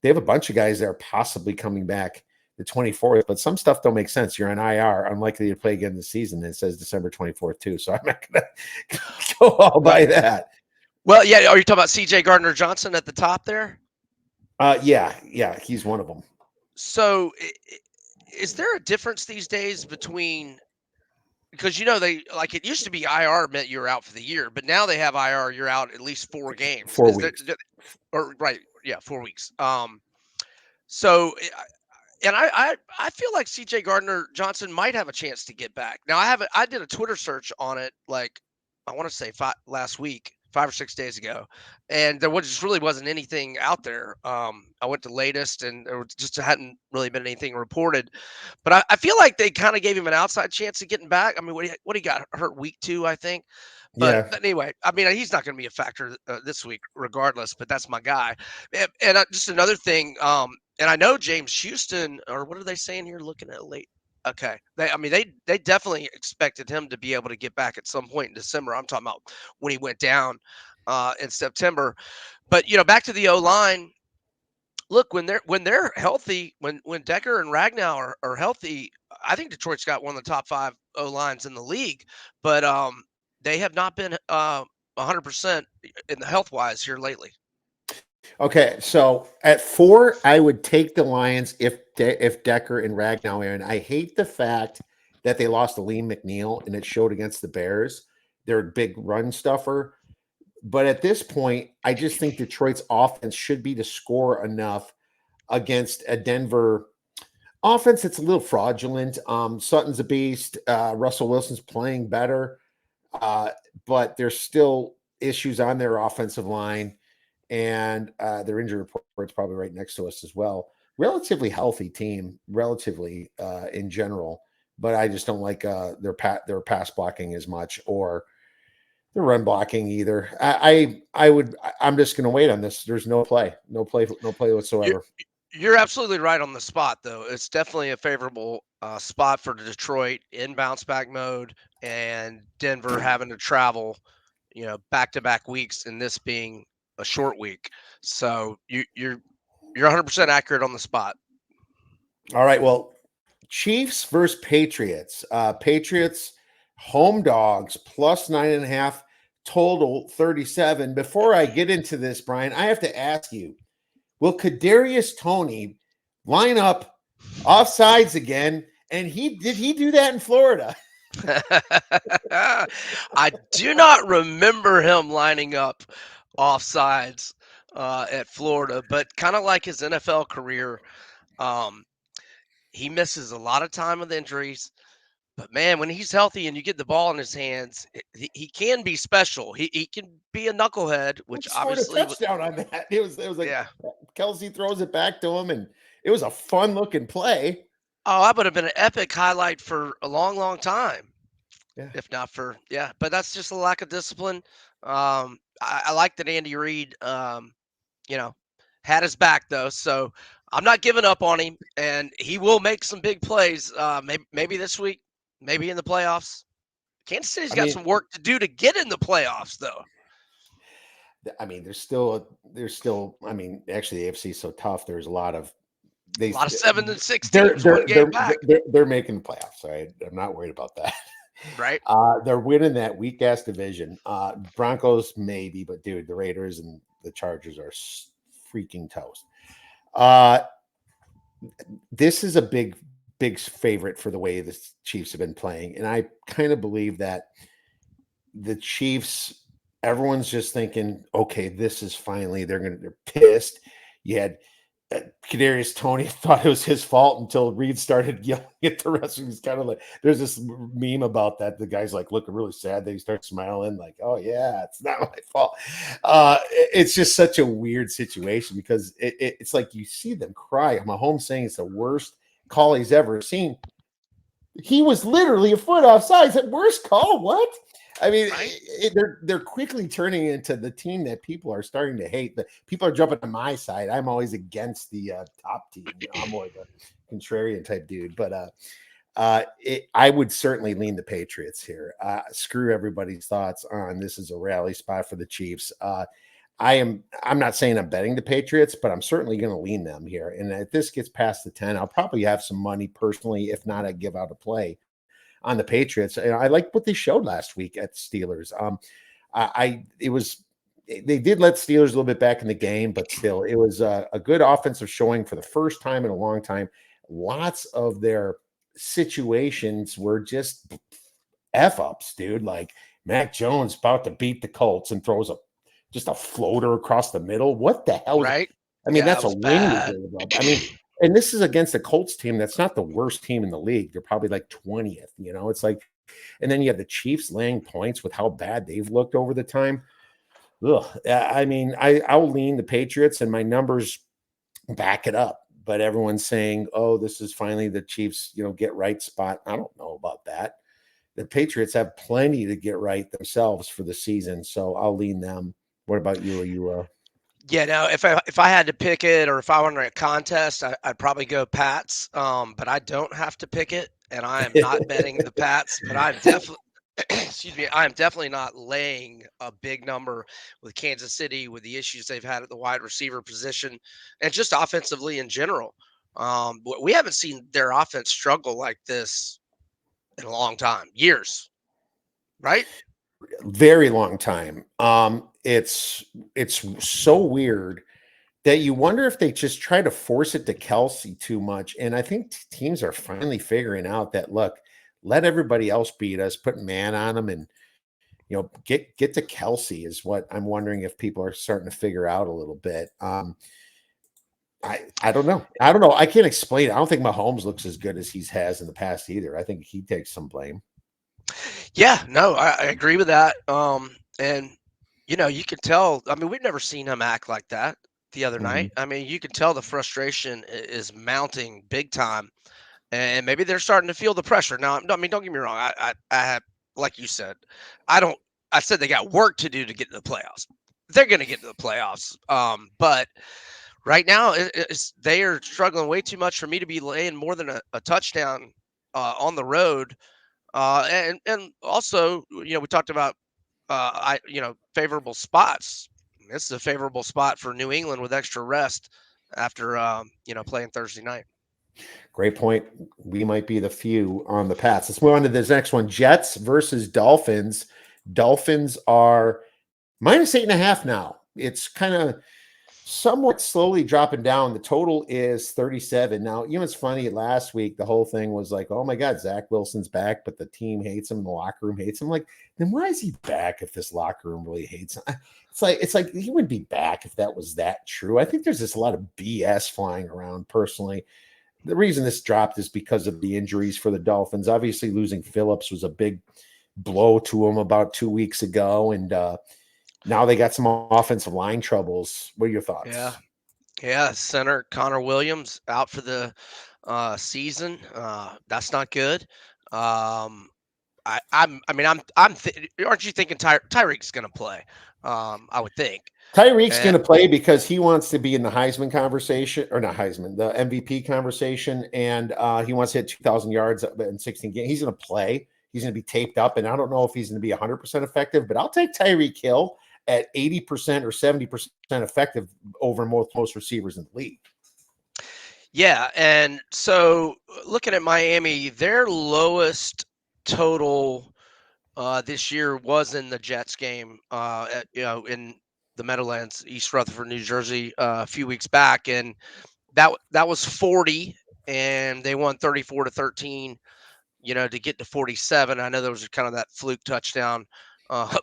They have a bunch of guys that are possibly coming back the 24th, but some stuff don't make sense. You're on IR, unlikely to play again this season. It says December 24th too, so I'm not going to go all by that. Well, yeah. Are you talking about CJ Gardner-Johnson at the top there? Yeah, he's one of them. So, is there a difference these days between because they like it used to be IR meant you were out for the year, but now they have IR you're out at least 4 games. 4 weeks. Or right, yeah, 4 weeks. So and I feel like CJ Gardner Johnson might have a chance to get back. Now I did a Twitter search on it like I want to say last week, 5 or 6 days ago, and there just really wasn't anything out there. I went to latest and there just hadn't really been anything reported. But I feel like they kind of gave him an outside chance of getting back. I mean, what he got hurt week 2, I think. But Yeah. anyway, I mean, he's not going to be a factor this week, regardless. But that's my guy. And just another thing, and I know James Houston, or what are they saying here? Looking at late. Okay, I mean, they definitely expected him to be able to get back at some point in December. I'm talking about when he went down in September. But back to the O line. Look, when they're healthy, when Decker and Ragnow are healthy, I think Detroit's got one of the top 5 O lines in the league. But they have not been 100% in the health wise here lately. Okay, so at 4, I would take the Lions if Decker and Ragnow are in. I hate the fact that they lost to Liam McNeil and it showed against the Bears. They're a big run stuffer. But at this point, I just think Detroit's offense should be to score enough against a Denver offense that's a little fraudulent. Sutton's a beast. Russell Wilson's playing better, but there's still issues on their offensive line, and their injury report's probably right next to us as well. Relatively healthy team, relatively in general, but I just don't like their pass blocking as much or the run blocking either. I'm just going to wait on this. There's no play whatsoever. You're absolutely right on the spot, though. It's definitely a favorable spot for Detroit in bounce back mode, and Denver having to travel, back to back weeks, and this being a short week. So you're 100% accurate on the spot. All right. Well, Chiefs versus Patriots. Patriots home dogs plus 9.5, total 37. Before I get into this, Brian, I have to ask you: will Kadarius Toney line up offsides again? And did he do that in Florida? I do not remember him lining up offsides at Florida, but kind of like his NFL career, um, he misses a lot of time with injuries. But man, when he's healthy and you get the ball in his hands, he can be special. He can be a knucklehead, which Scored a obviously, touchdown on that. It was like yeah. Kelsey throws it back to him, and it was a fun looking play. Oh, that would have been an epic highlight for a long, long time. Yeah. If not for, yeah, but that's just a lack of discipline. I like that Andy Reid, you know, had his back though, so I'm not giving up on him, and he will make some big plays. Maybe this week, maybe in the playoffs. Kansas City's I got mean, some work to do to get in the playoffs, though. there's still. I mean, actually, the AFC is so tough. There's a lot of A they. lot of 7-6 They're teams, one they're game they're back, they're making the playoffs. Right? I'm not worried about that. right? They're winning that weak ass division. Broncos maybe, but dude, the Raiders and the Chargers are freaking toast. Uh, this is a big favorite for the way the Chiefs have been playing, and I kind of believe that the Chiefs. Everyone's just thinking, okay, this is finally they're pissed. You had Kadarius Toney thought it was his fault until Reed started yelling at the rest. He's kind of like, there's this meme about that. The guy's like looking really sad. Then he starts smiling, like, "Oh yeah, it's not my fault." It's just such a weird situation because it's like you see them cry. Mahomes saying it's the worst call he's ever seen. He was literally a foot offside. That worst call. What? I mean, Right? they're quickly turning into the team that people are starting to hate. The people are jumping to my side. I'm always against the top team. I'm more the contrarian type dude. But I would certainly lean the Patriots here. Screw everybody's thoughts on this is a rally spot for the Chiefs. I'm not saying I'm betting the Patriots, but I'm certainly going to lean them here. And if this gets past the 10, I'll probably have some money personally. If not, I give out a play on the Patriots. And I like what they showed last week at the Steelers. They did let Steelers a little bit back in the game, but still, it was a good offensive showing for the first time in a long time. Lots of their situations were just F ups, dude. Like Mac Jones about to beat the Colts and throws just a floater across the middle. What the hell? Right? I mean, Yeah, that's it a was win you bad. gave up. I mean, and this is against a Colts team that's not the worst team in the league. They're probably like 20th. It's like, and then you have the Chiefs laying points with how bad they've looked over the time. Ugh. I mean, I'll lean the Patriots, and my numbers back it up. But everyone's saying, "Oh, this is finally the Chiefs, get right spot." I don't know about that. The Patriots have plenty to get right themselves for the season, so I'll lean them. What about you? Are you Yeah, no, if I had to pick it, or if I were in a contest, I'd probably go Pats. But I don't have to pick it, and I am not betting the Pats. But I'm definitely, excuse me, I am definitely not laying a big number with Kansas City with the issues they've had at the wide receiver position, and just offensively in general. We haven't seen their offense struggle like this in a long time, years, right? very long time? It's so weird that you wonder if they just try to force it to Kelsey too much. And I think teams are finally figuring out that look, let everybody else beat us, put man on them, and get to Kelsey is what I'm wondering if people are starting to figure out a little bit. I don't know. I don't know. I can't explain it. I don't think Mahomes looks as good as he has in the past either. I think he takes some blame. Yeah, no, I agree with that. And you can tell. I mean, we've never seen him act like that the other Mhm. night. I mean, you can tell the frustration is mounting big time, and maybe they're starting to feel the pressure. Now, I mean, don't get me wrong. I have, like you said, I don't. I said they got work to do to get to the playoffs. They're going to get to the playoffs. But right now, they are struggling way too much for me to be laying more than a touchdown on the road. And also, we talked about favorable spots. This is a favorable spot for New England with extra rest after playing Thursday night. Great point. We might be the few on the Pats. Let's move on to this next one. Jets versus Dolphins. Dolphins are -8.5 now. It's kind of somewhat slowly dropping down. The total is 37. Now, it's funny. Last week, the whole thing was like, oh my God, Zach Wilson's back, but the team hates him. The locker room hates him. Like, then why is he back if this locker room really hates him? It's like he would be back if that was that true. I think there's just a lot of BS flying around personally. The reason this dropped is because of the injuries for the Dolphins. Obviously, losing Phillips was a big blow to them about 2 weeks ago. And now they got some offensive line troubles. What are your Yeah, thoughts? yeah. Center Connor Williams out for the season. That's not good. Um, I mean, aren't you thinking Tyreek's going to play? I would think. Tyreek's going And to play because he wants to be in the Heisman conversation, or not Heisman, the MVP conversation, and he wants to hit 2,000 yards in 16 games. He's going to play. He's going to be taped up, and I don't know if he's going to be 100% effective, but I'll take Tyreek Hill at 80% or 70% effective over most receivers in the league. yeah, and so looking at Miami, their lowest total this year was in the Jets game, in the Meadowlands, East Rutherford, New Jersey, a few weeks back, and that was 40, and they won 34-13. To get to 47. I know there was kind of that fluke touchdown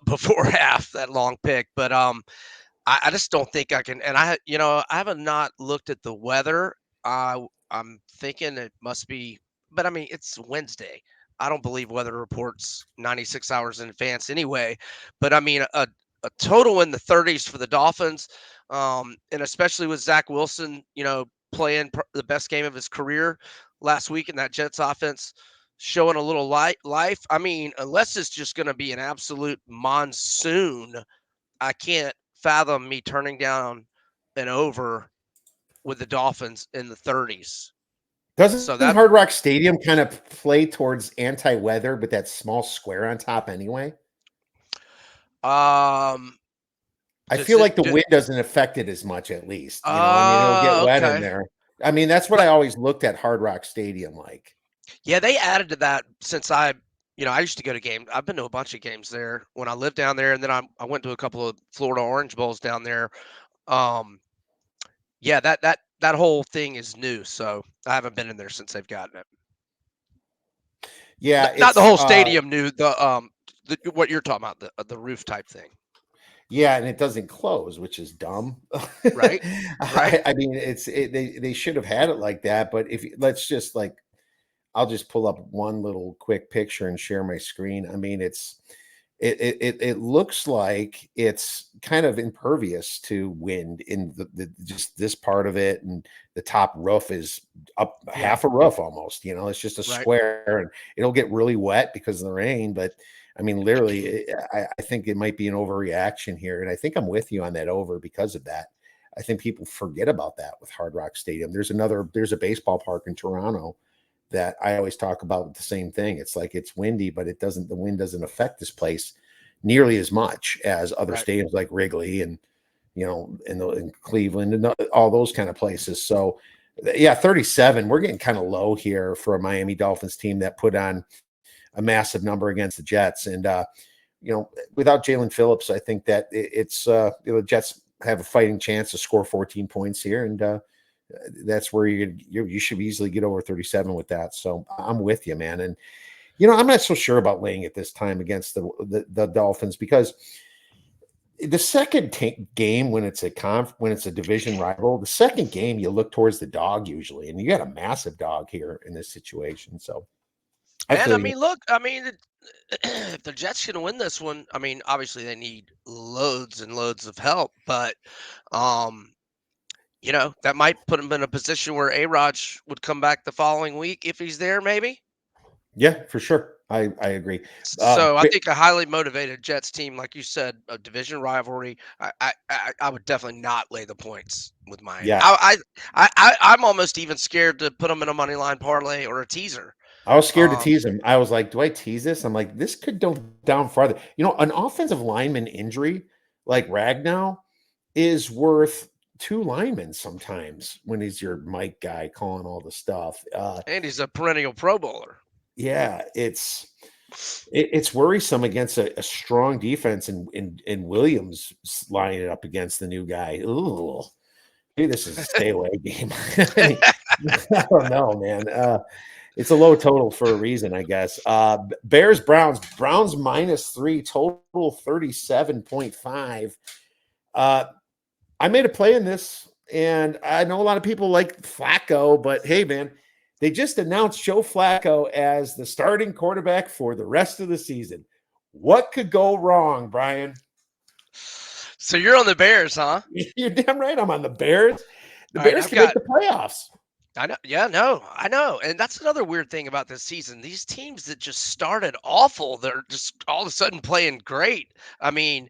before half, that long pick, but I just don't think I can. And I haven't not looked at the weather. I'm thinking it must be, but I mean, it's Wednesday. I don't believe weather reports 96 hours in advance anyway. But I mean, a total in the 30s for the Dolphins, and especially with Zach Wilson, playing the best game of his career last week in that Jets offense, showing a little life. I mean, unless it's just going to be an absolute monsoon, I can't fathom me turning down an over with the Dolphins in the 30s. Doesn't So that Hard Rock Stadium kind of play towards anti-weather with that small square on top anyway? um I does feel it like the do, wind doesn't affect it as much, at least. I mean, it'll get wet in okay. there. I mean, that's what But I always looked at Hard Rock Stadium like. yeah, they added to that since I used to go to games. I've been to a bunch of games there when I lived down there, and then I went to a couple of Florida Orange Bowls down there. Um yeah, that whole thing is new, so I haven't been in there since they've gotten it. Yeah, Not the it's whole stadium new, what you're talking about, the roof type thing, yeah, and it doesn't close, which is dumb. right? Right? I mean, they should have had it like that. But let's just like, I'll just pull up one little quick picture and share my screen. I mean, it looks like it's kind of impervious to wind in the just this part of it, and the top roof is up Yeah, half a roof almost. It's just a right. square, and it'll get really wet because of the rain. But I mean, literally, I think it might be an overreaction here, and I think I'm with you on that over because of that. I think people forget about that with Hard Rock Stadium. There's a baseball park in Toronto that I always talk about the same thing. It's like it's windy, but the wind doesn't affect this place nearly as much as other Right. stadiums like Wrigley and in Cleveland and all those kind of places. So yeah, 37. We're getting kind of low here for a Miami Dolphins team that put on a massive number against the Jets. And without Jalen Phillips, I think that the Jets have a fighting chance to score 14 points here, and that's where you should easily get over 37 with that. So I'm with you, man. And I'm not so sure about laying it this time against the Dolphins, because the second game, when it's a division rival, the second game you look towards the dog usually, and you got a massive dog here in this situation. So I And I feel you. mean, look, I mean, if the Jets can win this one, I mean, obviously they need loads and loads of help, but um, that might put him in a position where A-Rod would come back the following week if he's there, maybe. Yeah, for sure. I agree. So I But think a highly motivated Jets team, like you said, a division rivalry. I would definitely not lay the points with Miami. yeah, I'm almost even scared to put them in a money line parlay or a teaser. I was scared to Um, tease him. I was like, do I tease this? I'm like, this could go down farther. An offensive lineman injury like Ragnow is worth two linemen sometimes when he's your mic guy calling all the stuff. and he's a perennial Pro Bowler. Yeah, it's worrisome against a strong defense, and Williams lining it up against the new guy. Ooh, maybe this is a stay away game. I mean, I don't know, man. It's a low total for a reason, I guess. Bears, Browns -3, total 37.5. I made a play in this, and I know a lot of people like Flacco, but hey, man, they just announced Joe Flacco as the starting quarterback for the rest of the season. What could go wrong, Brian? So you're on the Bears, huh? You're damn right. I'm on the Bears. The All right, Bears I've can make got. the playoffs. I know. Yeah, no, I know. And that's another weird thing about this season. These teams that just started awful, they're just all of a sudden playing great. I mean,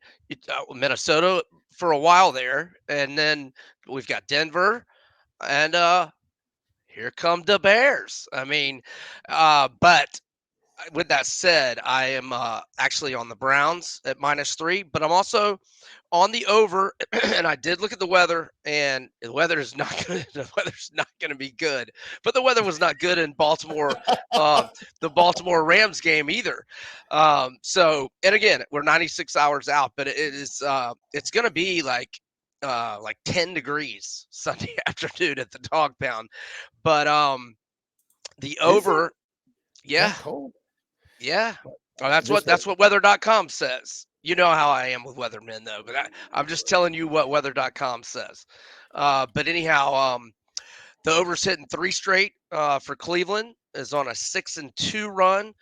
Minnesota for a while there, and then we've got Denver, and here come the Bears. I mean, but with that said, I am actually on the Browns at -3, but I'm also on the over. And I did look at the weather, and the weather is not good. The weather's not going to be good. But the weather was not good in Baltimore, the Baltimore Rams game either. And again, we're 96 hours out, but it's going to be like 10 degrees Sunday afternoon at the dog pound. But the Is it over, yeah, that cold? yeah. Oh, that's This what way. that's what weather.com says. You know how I am with weathermen though, but I'm just telling you what weather.com says. But anyhow, the over's hitting three straight for Cleveland, is on a 6-2 run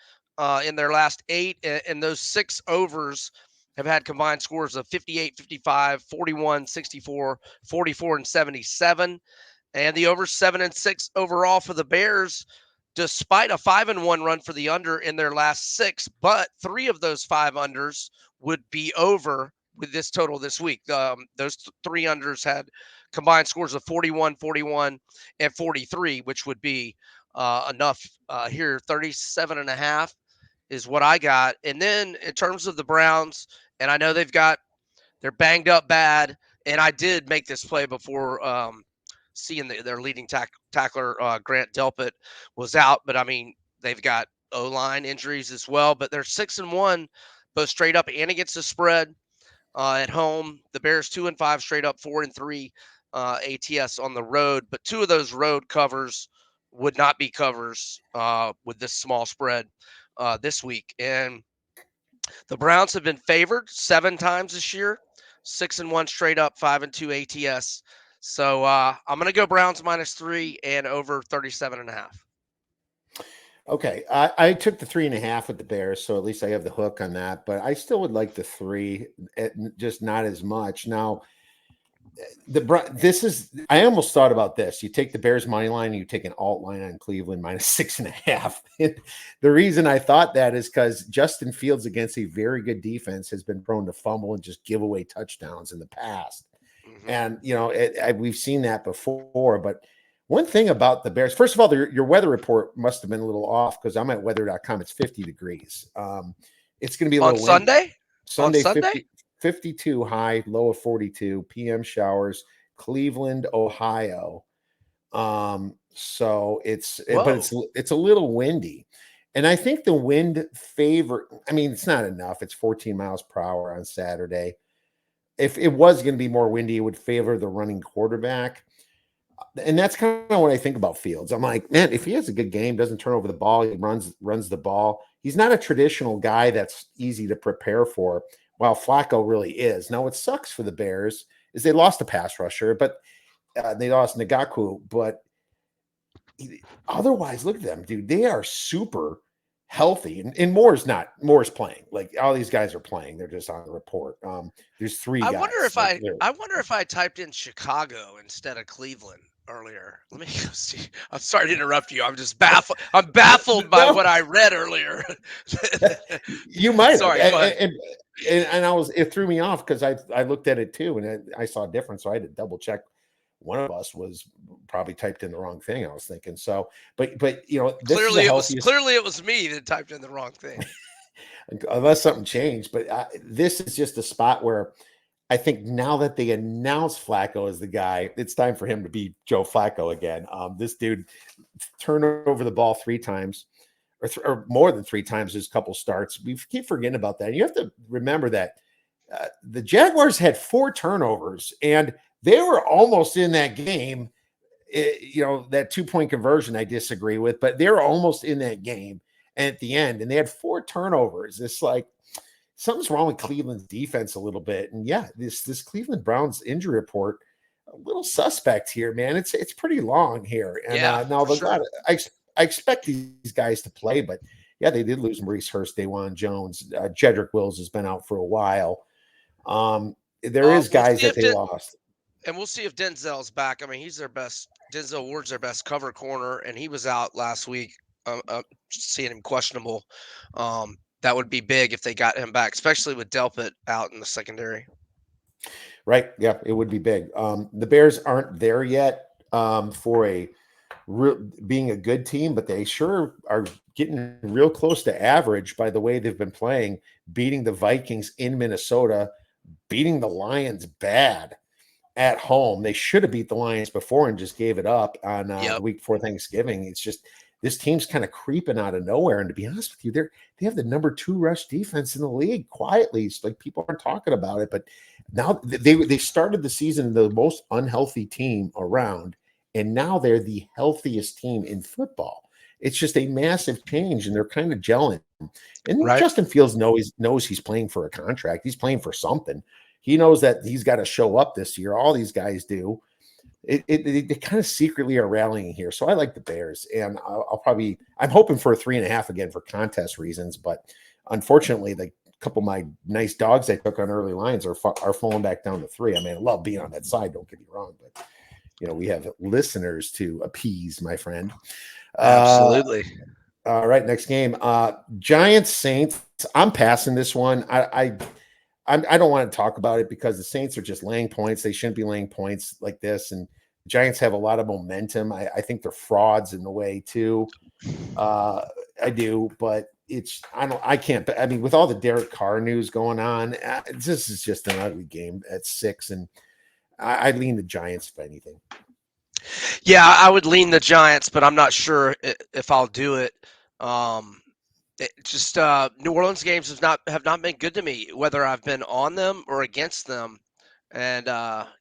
in their last eight. And those six overs have had combined scores of 58, 55, 41, 64, 44, and 77. And the over 7-6 overall for the Bears, despite a 5-1 run for the under in their last six. But three of those five unders would be over with this total this week. Those three unders had combined scores of 41, 41, and 43, which would be enough here. 37.5 is what I got. And then in terms of the Browns, and I know they're banged up bad. And I did make this play before seeing their leading tackler, Grant Delpit, was out. But I mean, they've got O-line injuries as well. But they're 6-1, both straight up and against the spread at home. The Bears 2-5 straight up, 4-3 ATS on the road. But two of those road covers would not be covers with this small spread this week. And the Browns have been favored 7 times this year, 6-1 straight up, 5-2 ATS. So I'm going to go Browns -3 and over 37.5. Okay, I took the 3.5 with the Bears, so at least I have the hook on that. But I still would like the 3, just not as much. Now, I almost thought about this. You take the Bears money line and you take an alt line on Cleveland -6.5. The reason I thought that is because Justin Fields against a very good defense has been prone to fumble and just give away touchdowns in the past. Mm-hmm. And we've seen that before. But one thing about the Bears, first of all, your weather report must have been a little off because I'm at weather.com. It's 50 degrees. It's going to be a On little windy. Sunday? On Sunday, Sunday? 52 high, low of 42, PM showers, Cleveland, Ohio. So it's a little windy. And I think the wind it's not enough. It's 14 miles per hour on Saturday. If it was going to be more windy, it would favor the running quarterback. And that's kind of what I think about Fields. I'm like, man, if he has a good game, doesn't turn over the ball, he runs the ball. He's not a traditional guy that's easy to prepare for, while Flacco really is. Now, what sucks for the Bears is they lost a pass rusher, but they lost Ngakoue. But otherwise, look at them, dude. They are super healthy. And Moore's playing. Like, all these guys are playing. They're just on the report. There's 3 guys. I wonder if I typed in Chicago instead of Cleveland earlier. Let me go see. I'm sorry to interrupt you. I'm just baffled. I'm baffled by what I read earlier. You might. Sorry, go ahead. And it threw me off because I looked at it too, and I saw a difference. So I had to double check. One of us was probably typed in the wrong thing. I was thinking so, but clearly it was me that typed in the wrong thing. Unless something changed, but this is just a spot where I think now that they announced Flacco as the guy, it's time for him to be Joe Flacco again. This dude turned over the ball 3 times, or more than 3 times. His couple starts. We keep forgetting about that. And you have to remember that the Jaguars had 4 turnovers, and they were almost in that game. That 2-point conversion I disagree with, but they were almost in that game at the end, and they had 4 turnovers. It's like something's wrong with Cleveland's defense a little bit. And yeah, this Cleveland Browns injury report, a little suspect here, man. It's pretty long here. And now I expect these guys to play, but yeah, they did lose Maurice Hurst, Dawan Jones. Jedrick Wills has been out for a while. There is guys that they lost. And we'll see if Denzel's back. I mean, Denzel Ward's their best cover corner, and he was out last week. Seeing him questionable. That would be big if they got him back, especially with Delpit out in the secondary. Right. Yeah, it would be big. The Bears aren't there yet for being a good team, but they sure are getting real close to average by the way they've been playing, beating the Vikings in Minnesota, beating the Lions bad at home. They should have beat the Lions before and just gave it up on the week before Thanksgiving. It's just this team's kind of creeping out of nowhere. And to be honest with you, they have the number 2 rush defense in the league quietly. It's like people aren't talking about it, but now they started the season the most unhealthy team around, and now they're the healthiest team in football. It's just a massive change, and they're kind of gelling. And right. Justin Fields knows he's playing for a contract. He's playing for something. He knows that he's got to show up this year. All these guys do. They kind of secretly are rallying here. So I like the Bears, and I'm hoping for a 3.5 again for contest reasons. But unfortunately, a couple of my nice dogs I took on early lines are falling back down to 3. I mean, I love being on that side. Don't get me wrong, but we have listeners to appease, my friend. Absolutely. All right, next game. Giants Saints. I'm passing this one. I don't want to talk about it because the Saints are just laying points. They shouldn't be laying points like this. And the Giants have a lot of momentum. I think they're frauds in the way too. I do, but with all the Derek Carr news going on, this is just an ugly game at 6. And I lean the Giants if anything. Yeah, I would lean the Giants, but I'm not sure if I'll do it. New Orleans games have not been good to me, whether I've been on them or against them. And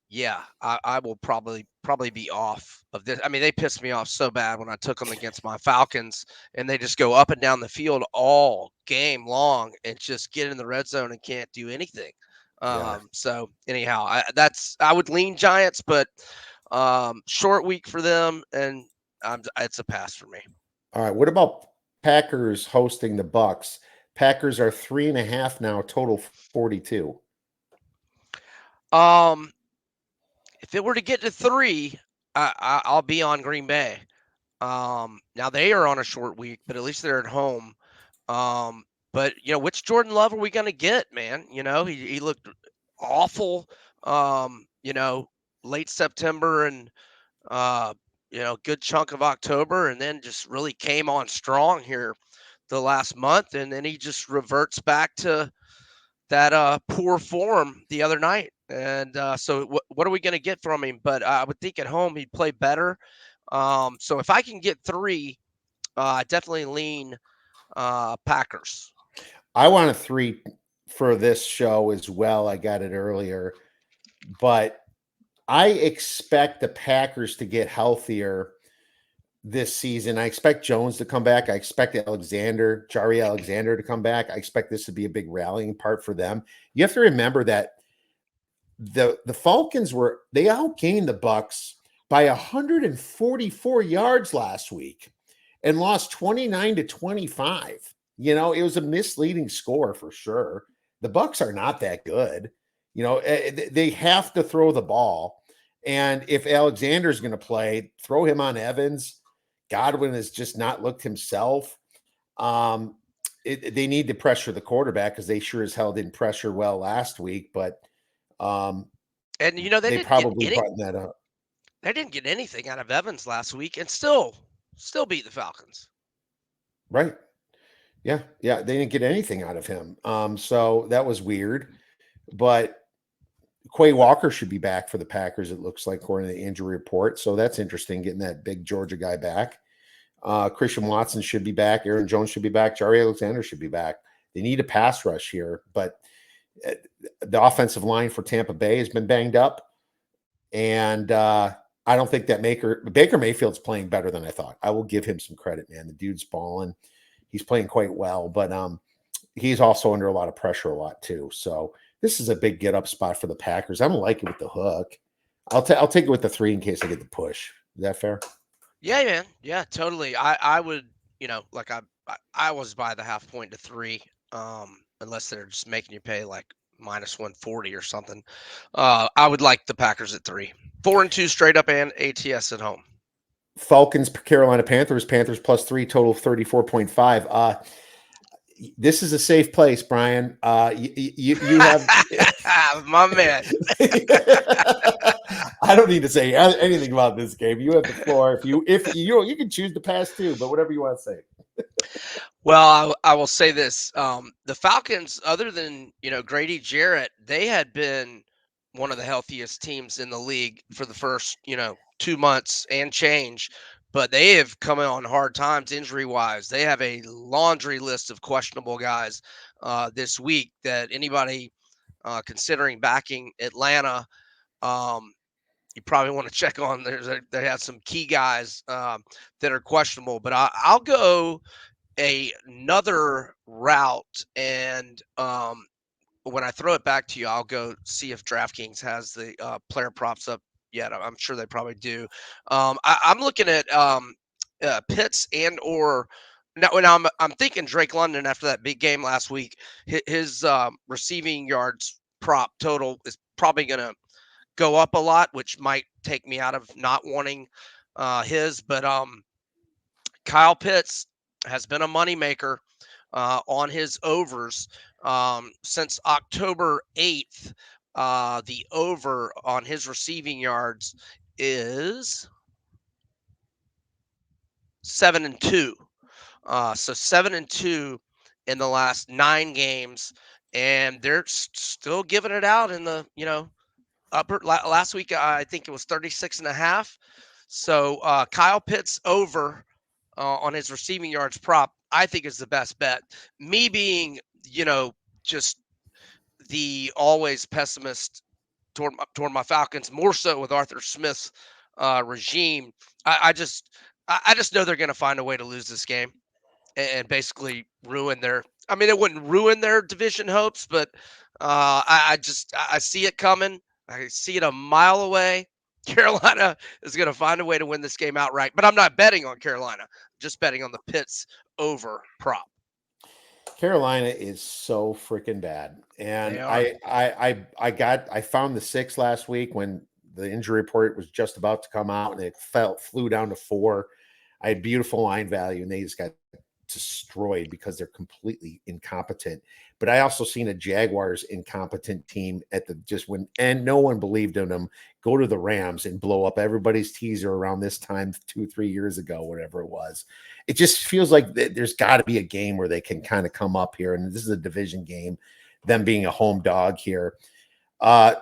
yeah, I will probably be off of this. I mean, they pissed me off so bad when I took them against my Falcons, and they just go up and down the field all game long and just get in the red zone and can't do anything. Yeah. So anyhow, I would lean Giants, but short week for them, and it's a pass for me. All right. What about Packers hosting the Bucks? Packers are 3.5 now, total 42. Um, if it were to get to 3, I'll be on Green Bay. Now they are on a short week, but at least they're at home. Um, but which Jordan Love are we gonna get, man? He looked awful. Late September and good chunk of October, and then just really came on strong here the last month, and then he just reverts back to that poor form the other night. And so what are we going to get from him? But I would think at home he'd play better. So if I can get 3, I definitely lean Packers. I want a 3 for this show as well. I got it earlier, but I expect the Packers to get healthier this season. I expect Jones to come back. I expect Jari Alexander to come back. I expect this to be a big rallying part for them. You have to remember that the Falcons they outgained the Bucks by 144 yards last week and lost 29-25. It was a misleading score for sure. The Bucks are not that good. They have to throw the ball. And if Alexander's going to play, throw him on Evans. Godwin has just not looked himself. They need to pressure the quarterback because they sure as hell didn't pressure well last week. But And they they didn't get probably button that up. they didn't get anything out of Evans last week, and still beat the Falcons. Right. Yeah. Yeah. They didn't get anything out of him. So that was weird. But Quay Walker should be back for the Packers, it looks like, according to the injury report. So that's interesting, getting that big Georgia guy back. Christian Watson should be back. Aaron Jones should be back. Jari Alexander should be back. They need a pass rush here, but the offensive line for Tampa Bay has been banged up. And I don't think that Baker Mayfield's playing better than I thought. I will give him some credit, man. The dude's balling. He's playing quite well, but he's also under a lot of pressure a lot too. So this is a big get up spot for the Packers. I don't like it with the hook. I'll take it with the 3 in case I get the push. Is that fair? Yeah, man. Yeah, totally. I would, like I was by the half point to 3, unless they're just making you pay like minus 140 or something. I would like the Packers at 3, 4-2 straight up, and ATS at home. Falcons, Carolina Panthers plus 3, total 34.5. This is a safe place, Brian. You have my man. I don't need to say anything about this game. You have the floor. If you can choose to pass too, but whatever you want to say. Well, I will say this: the Falcons, other than Grady Jarrett, they had been one of the healthiest teams in the league for the first 2 months and change, but they have come on hard times injury wise. They have a laundry list of questionable guys this week that anybody considering backing Atlanta, you probably want to check on. They have some key guys that are questionable, but I'll go another route, and when I throw it back to you, I'll go see if DraftKings has the player props up yet. I'm sure they probably do. I'm looking at Pitts and/or now. When I'm thinking Drake London after that big game last week, his receiving yards prop total is probably going to go up a lot, which might take me out of not wanting his. But Kyle Pitts has been a moneymaker on his overs since October 8th. The over on his receiving yards is 7-2. So 7-2 in the last 9 games, and they're still giving it out in the upper. Last week I think it was 36.5. So Kyle Pitts over on his receiving yards prop, I think is the best bet. Me being, just the always pessimist toward my Falcons, more so with Arthur Smith's regime. I just know they're going to find a way to lose this game and basically ruin their. I mean, it wouldn't ruin their division hopes, but I see it coming. I see it a mile away. Carolina is going to find a way to win this game outright, but I'm not betting on Carolina. Just betting on the Pitts over prop. Carolina is so freaking bad, They and are. I found the 6 last week when the injury report was just about to come out, and it flew down to 4. I had beautiful line value, and they just got destroyed because they're completely incompetent. But I also seen a Jaguars incompetent team at the just when and no one believed in them go to the Rams and blow up everybody's teaser around this time 2-3 years ago, whatever it was. It just feels like there's got to be a game where they can kind of come up here, and this is a division game, them being a home dog here. Uh,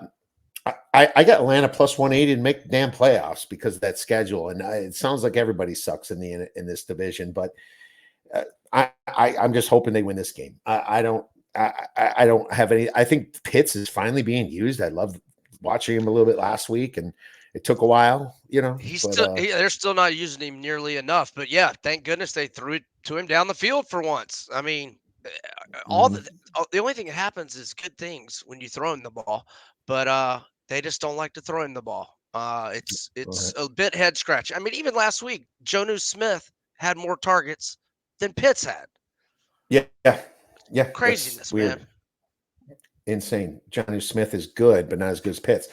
I got Atlanta plus 180 to make the damn playoffs because of that schedule, and it sounds like everybody sucks in this division, but I'm just hoping they win this game. I don't have any. I think Pitts is finally being used. I loved watching him a little bit last week, and it took a while, They're still not using him nearly enough. But yeah, thank goodness they threw it to him down the field for once. I mean, Mhm. the only thing that happens is good things when you throw him the ball, but they just don't like to throw him the ball. It's Okay. a bit head scratching. I mean, even last week, Jonu Smith had more targets than Pitts had. Yeah, yeah, that's Craziness, man. weird. Insane. Johnny Smith is good, but not as good as Pitts.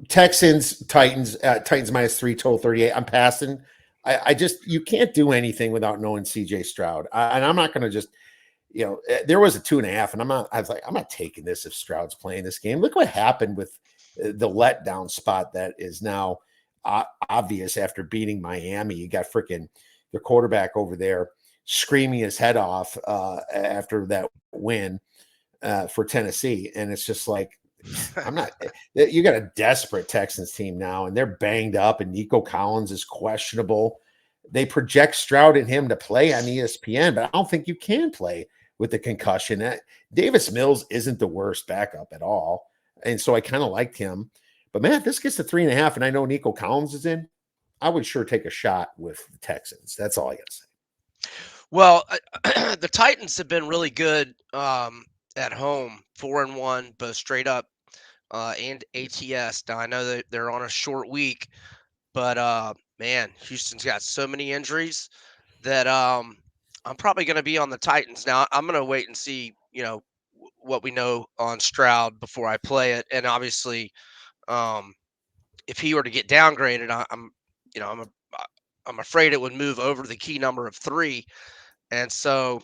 Texans, Titans, Titans minus 3, total 38. I'm passing. I just you can't do anything without knowing CJ Stroud. And I'm not gonna just there was a 2.5, and I was like, I'm not taking this if Stroud's playing this game. Look what happened with the letdown spot that is now obvious after beating Miami. You got freaking the quarterback over there screaming his head off after that win for Tennessee. And it's just like, I'm not, you got a desperate Texans team now, and they're banged up, and Nico Collins is questionable. They project Stroud and him to play on ESPN, but I don't think you can play with the concussion. Davis Mills isn't the worst backup at all. And so I kind of liked him. But man, if this gets to 3.5, and I know Nico Collins is in, I would sure take a shot with the Texans. That's all I got to say. Well, the Titans have been really good at home, 4-1, both straight up and ATS. Now I know that they're on a short week, but man, Houston's got so many injuries that I'm probably going to be on the Titans. Now I'm going to wait and see, what we know on Stroud before I play it, and obviously, um, if he were to get downgraded, you know, I'm a, I'm afraid it would move over the key number of 3. And so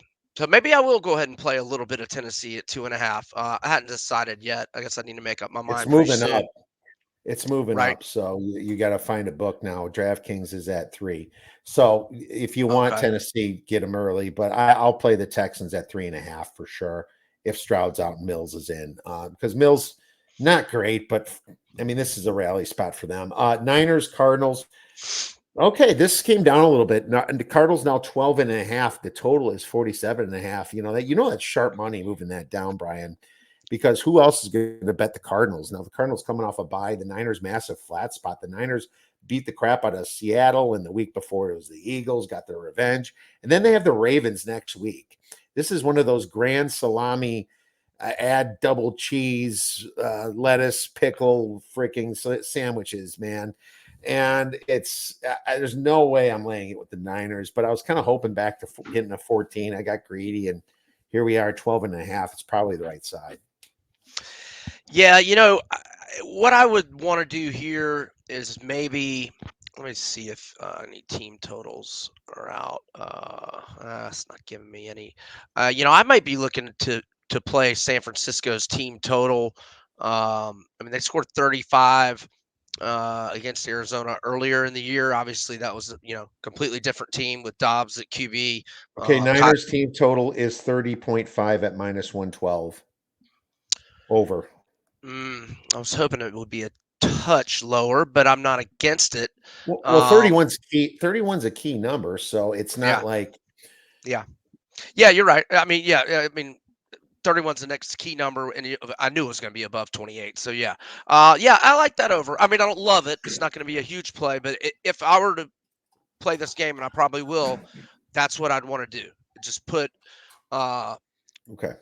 maybe I will go ahead and play a little bit of Tennessee at 2.5. I hadn't decided yet. I guess I need to make up my It's mind pretty moving up. soon. It's moving Right. up. So you got to find a book now. DraftKings is at 3. So if you want Okay. Tennessee, get them early. But I'll play the Texans at 3.5 for sure if Stroud's out and Mills is in. Because Mills, not great, but I mean, this is a rally spot for them. Niners, Cardinals. Okay, this came down a little bit. Now, and the Cardinals now 12.5. The total is 47.5. That's sharp money moving that down, Brian, because who else is going to bet the Cardinals? Now, the Cardinals coming off a bye, the Niners massive flat spot. The Niners beat the crap out of Seattle, and the week before it was the Eagles, got their revenge. And then they have the Ravens next week. This is one of those grand salami, add double cheese, lettuce, pickle, freaking sandwiches, man. And it's there's no way I'm laying it with the Niners, but I was kind of hoping back to getting a 14. I got greedy, and here we are, 12.5. It's probably the right side. Yeah, what I would want to do here is maybe let me see if any team totals are out. It's not giving me any. I might be looking to play San Francisco's team total. I mean, they scored 35 against Arizona earlier in the year. Obviously, that was completely different team with Dobbs at QB. Okay, Kyle, Niners team total is 30.5 at minus 112 over. I was hoping it would be a touch lower, but I'm not against it. Well, Um, 31's key. 31's a key number, so it's not yeah, like yeah, yeah. You're right. I mean, yeah. I mean, 31's the next key number, and I knew it was going to be above 28. So yeah, yeah, I like that over. I mean, I don't love it. It's not going to be a huge play, but if I were to play this game, and I probably will, that's what I'd want to do. Just uh, Okay.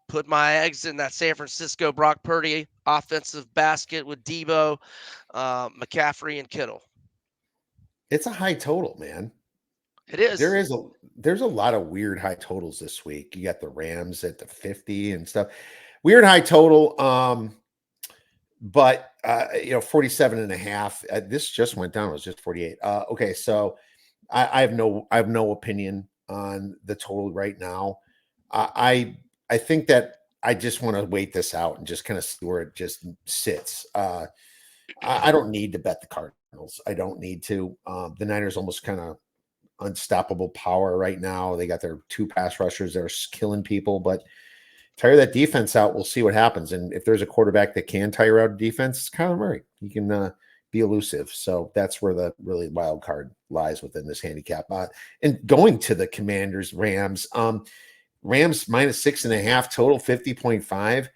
put my eggs in that San Francisco Brock Purdy offensive basket with Debo, McCaffrey, and Kittle. It's a high total, man. It There is. is a there's a lot of weird high totals this week. You got the Rams at the 50 and stuff. Weird high total. But 47 and a half. This just went down. It was just 48. Okay, so I have no opinion on the total right now. I think that I just want to wait this out and just kind of see where it just sits. I don't need to bet the Cardinals. I don't need to. The Niners almost kind of unstoppable power right now. They got their two pass rushers that are killing people, but tire that defense out. We'll see what happens. And if there's a quarterback that can tire out a defense, it's Kyler Murray. He can be elusive. So that's where the really wild card lies within this handicap. And going to the Commanders, Rams, Rams minus 6.5 total 50.5.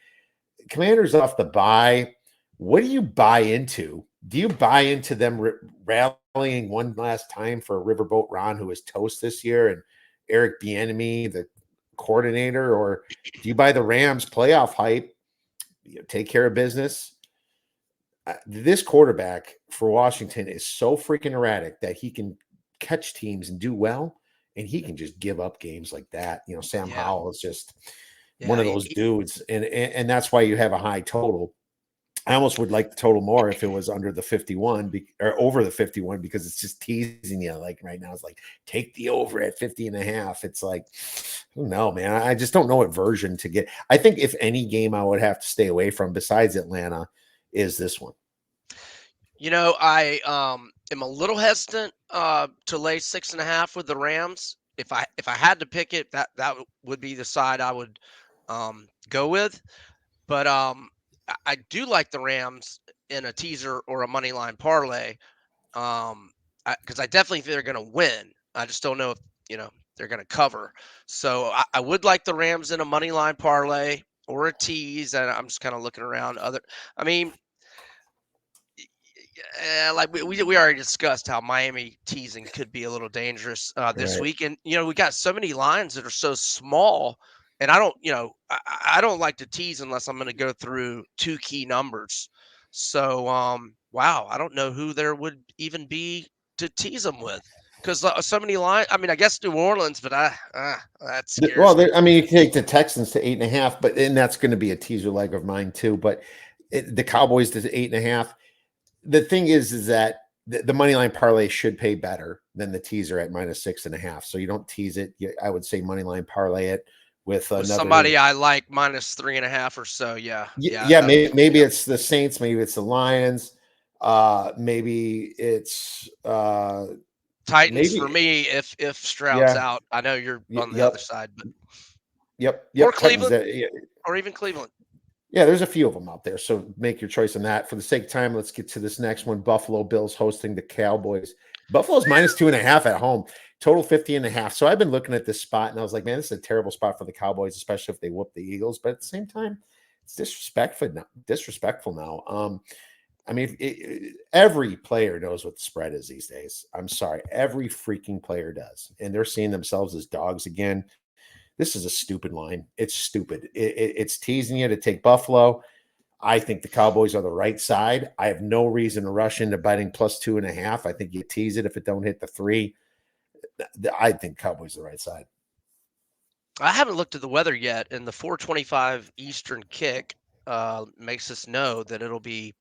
Commanders off the bye. What do you buy into? Do you buy into them rallying one last time for Riverboat Ron, who is toast this year, and Eric Bieniemy, the coordinator, or do you buy the Rams playoff hype? Take care of business. This quarterback for Washington is so freaking erratic that he can catch teams and do well, and he can just give up games like that. Sam Yeah. Howell is just one Yeah. of those dudes, and that's why you have a high total. I almost would like the total more if it was under the 51 or over the 51, because it's just teasing you. Like right now, it's like take the over at 50 and a half. It's like, no, man, I just don't know what version to get. I think if any game I would have to stay away from besides Atlanta is this one. I am a little hesitant to lay 6.5 with the Rams. If I had to pick it, that would be the side I would go with. But I do like the Rams in a teaser or a money line parlay. Because I definitely think they're going to win. I just don't know if they're going to cover. So I would like the Rams in a money line parlay or a tease. And I'm just kind of looking around I mean, like we already discussed how Miami teasing could be a little dangerous this Right. week, and we got so many lines that are so small, and I don't I don't like to tease unless I'm going to go through two key numbers. So wow, I don't know who there would even be to tease them with, because so many lines. I mean, I guess New Orleans, but that Well, scares me. I mean, you can take the Texans to 8.5, and that's going to be a teaser leg of mine too. But the Cowboys to 8.5. The thing is that the money line parlay should pay better than the teaser at minus 6.5. So you don't tease it. I would say money line parlay it with With another. somebody I like minus 3.5 or so, yeah, Yeah, that'll maybe it's the Saints, maybe it's the Lions, maybe it's Titans for maybe me if Stroud's yeah, out. I know you're on the other yep, side, but or yep. Titans. Cleveland or even Cleveland. Yeah, there's a few of them out there. So make your choice on that. For the sake of time, let's get to this next one. Buffalo Bills hosting the Cowboys. Buffalo's minus 2.5 at home, total 50.5. So I've been looking at this spot and I was like, man, this is a terrible spot for the Cowboys, especially if they whoop the Eagles. But at the same time, it's disrespectful now. I mean, every player knows what the spread is these days. I'm sorry. Every freaking player does. And they're seeing themselves as dogs again. This is a stupid line. It's stupid. It's teasing you to take Buffalo. I think the Cowboys are the right side. I have no reason to rush into betting plus 2.5. I think you tease it if it don't hit the 3. I think Cowboys are the right side. I haven't looked at the weather yet, and the 4:25 Eastern kick makes us know that it'll be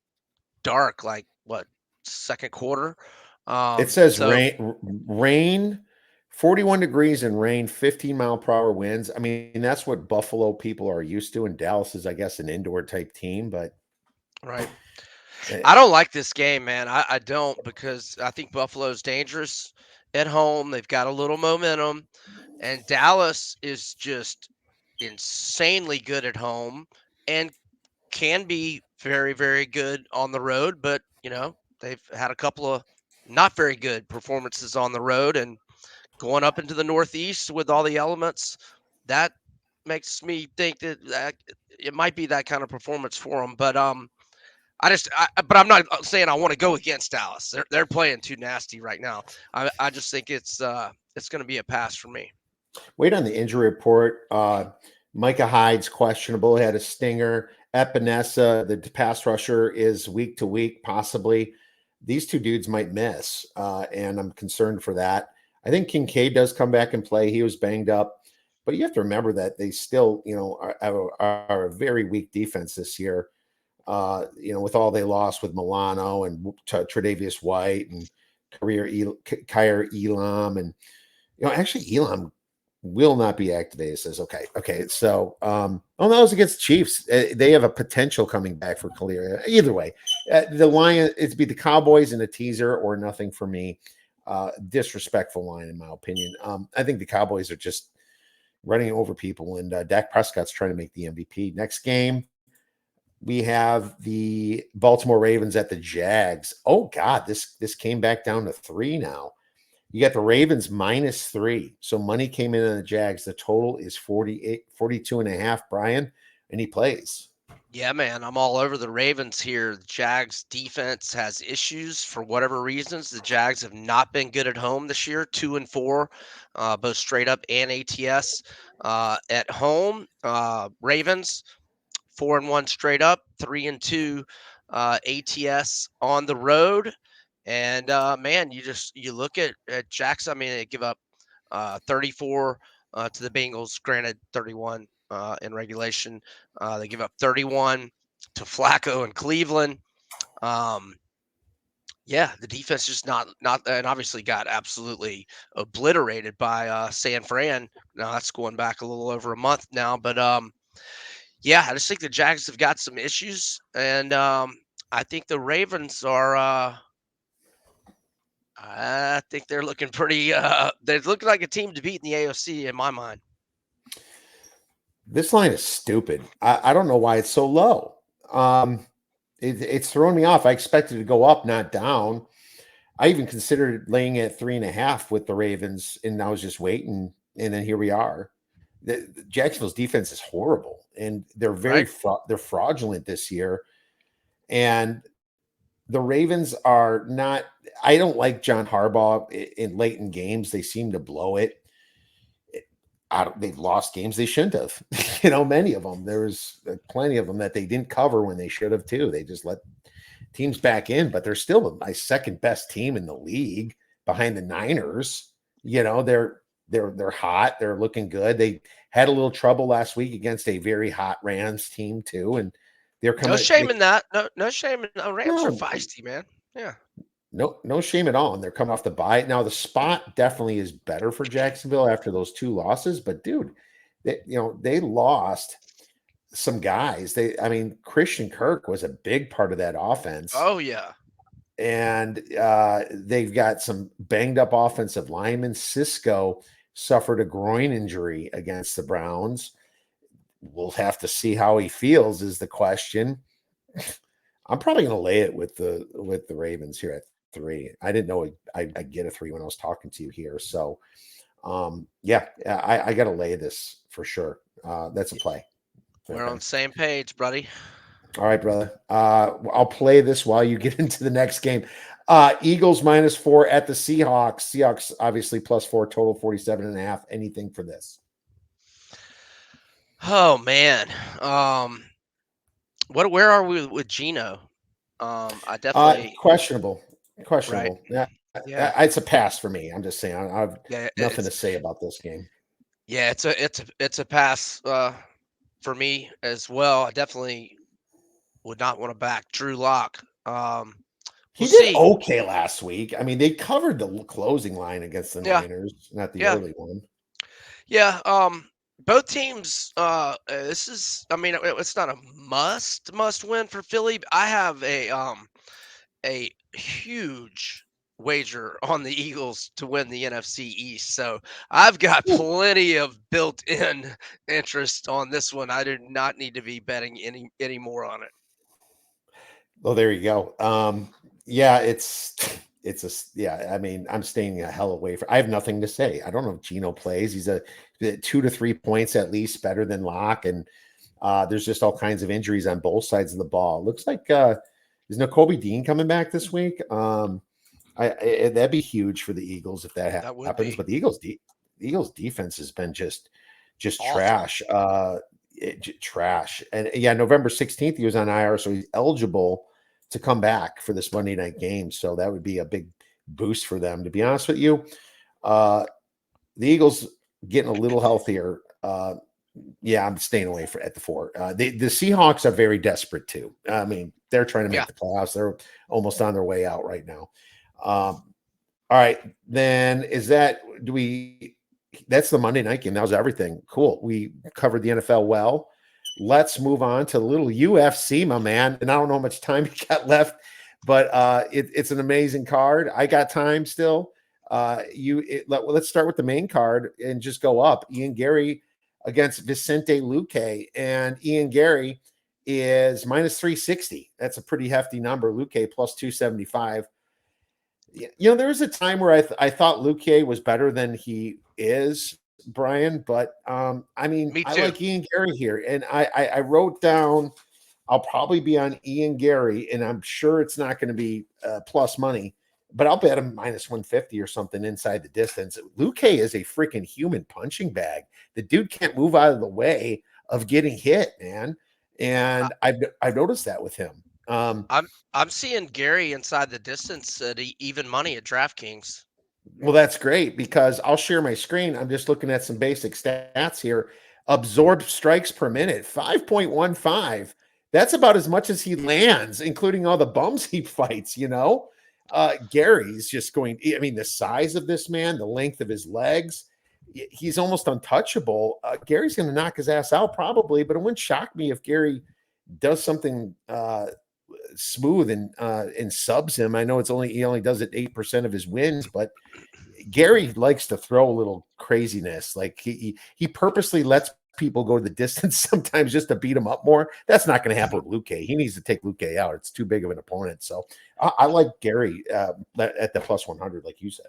dark, like what, second quarter. It says So rain, 41 degrees and rain, 15-mile-per-hour winds. I mean, that's what Buffalo people are used to, and Dallas is, I guess, an indoor type team. But right, uh, I don't like this game, man. I don't, because I think Buffalo's dangerous at home. They've got a little momentum, and Dallas is just insanely good at home and can be very, very good on the road. But, they've had a couple of not very good performances on the road, and going up into the Northeast with all the elements, that makes me think that it might be that kind of performance for him. But but I'm not saying I want to go against Dallas. They're playing too nasty right now. I just think it's going to be a pass for me. Wait on the injury report. Micah Hyde's questionable, had a stinger. Epinesa, the pass rusher, is week to week, possibly. These two dudes might miss, and I'm concerned for that. I think Kincaid does come back and play. He was banged up, but you have to remember that they still, are a very weak defense this year. With all they lost with Milano and Tre'Davious White and Kyer Elam, and actually Elam will not be activated. Says okay. So, oh no, it's against the Chiefs. They have a potential coming back for Kalir. Either way, the line it's be the Cowboys and a teaser or nothing for me. Disrespectful line in my opinion. I think the Cowboys are just running over people, and Dak Prescott's trying to make the MVP. Next game, we have the Baltimore Ravens at the Jags. Oh God, this came back down to 3 now. You got the Ravens -3. So money came in on the Jags. The total is 42.5, Brian, and he plays. Yeah, man, I'm all over the Ravens here. The Jags defense has issues for whatever reasons. The Jags have not been good at home this year, 2-4, both straight up and ATS. At home, Ravens 4-1 straight up, 3-2 ATS on the road. And man, you look at Jackson. I mean, they give up 34 to the Bengals. Granted, 31 in regulation. They give up 31 to Flacco in Cleveland. Um, yeah, the defense just not and obviously got absolutely obliterated by San Fran. Now that's going back a little over a month now, but yeah, I just think the Jags have got some issues, and I think the Ravens are. I think they're looking pretty. They're looking like a team to beat in the AFC in my mind. This line is stupid. I don't know why it's so low. It's throwing me off. I expected to go up, not down. I even considered laying at 3.5 with the Ravens, and I was just waiting. And then here we are. The Jacksonville's defense is horrible, and they're Right? they're fraudulent this year. And the Ravens are not. I don't like John Harbaugh in late in games. They seem to blow it. They've lost games they shouldn't have. Many of them. There's plenty of them that they didn't cover when they should have too. They just let teams back in, but they're still my second best team in the league behind the Niners. They're hot. They're looking good. They had a little trouble last week against a very hot Rams team too, and they're No coming. shame in that. No shame in. Rams are No, feisty, man. Yeah. no shame at all. And they're coming off the bye. Now the spot definitely is better for Jacksonville after those 2 losses. But dude, they lost some guys. Christian Kirk was a big part of that offense. Oh yeah. And they've got some banged up offensive linemen. Cisco suffered a groin injury against the Browns. We'll have to see how he feels is the question. I'm probably going to lay it with the Ravens here at 3. I didn't know I'd get a 3 when I was talking to you here. So, yeah, I got to lay this for sure. That's a play. We're Okay. on the same page, buddy. All right, brother. I'll play this while you get into the next game. Eagles -4 at the Seahawks. Seahawks obviously +4, total 47.5. Anything for this? Oh man. Where are we with Gino? I definitely Questionable. right. Questionable. Yeah, Yeah. it's a pass for me. I'm just saying. I've Yeah. nothing to say about this game. Yeah. It's a pass for me as well. I definitely would not want to back Drew Lock. We'll He did see. okay last week. They covered the closing line against the Yeah. Niners, not the Yeah. early one. Yeah. Both teams. This is. I mean, it's not a must win for Philly. I have a huge wager on the Eagles to win the NFC East. So I've got plenty of built-in interest on this one. I do not need to be betting any more on it. Oh, there you go. Yeah, it's yeah. I mean, I'm staying a hell away from. I have nothing to say. I don't know if Gino plays. He's a 2 to 3 points at least better than Locke, and there's just all kinds of injuries on both sides of the ball. Looks like is Nakobe Dean coming back this week? That'd be huge for the Eagles if that That would happens. be But the Eagles defense has been just awful. trash. Trash. And yeah, November 16th he was on IR, so he's eligible to come back for this Monday night game. So that would be a big boost for them. To be honest with you, the Eagles getting a little healthier. Yeah, I'm staying away at the 4. The Seahawks are very desperate too. I mean, they're trying to make Yeah. the playoffs. They're almost on their way out right now. All right, then that's the Monday night game. That was everything. Cool. We covered the NFL well. Let's move on to a little UFC, my man. And I don't know how much time you got left, but it's an amazing card. I got time still. Let's start with the main card and just go up. Ian Gary against Vicente Luque, and Ian Gary is minus 360. That's a pretty hefty number. Luque plus 275. There was a time where I thought Luque was better than he is, Brian. But I mean, Me I too. like Ian Gary here, and I wrote down I'll probably be on Ian Gary, and I'm sure it's not going to be plus money, but I'll bet him minus 150 or something inside the distance. Luque is a freaking human punching bag. The dude can't move out of the way of getting hit, man. And I've noticed that with him. I'm seeing Gary inside the distance at even money at DraftKings. Well, that's great because I'll share my screen. I'm just looking at some basic stats here. Absorbed strikes per minute, 5.15. That's about as much as he lands, including all the bums he fights, Gary's just going, I mean, the size of this man, the length of his legs, he's almost untouchable. Gary's going to knock his ass out probably, but it wouldn't shock me if Gary does something smooth and subs him. I know he only does it 8% of his wins, but Gary likes to throw a little craziness. Like he purposely lets people go to the distance sometimes just to beat him up more. That's not going to happen with Luque. He needs to take Luque out. It's too big of an opponent. So I like Gary at the plus 100, like you said.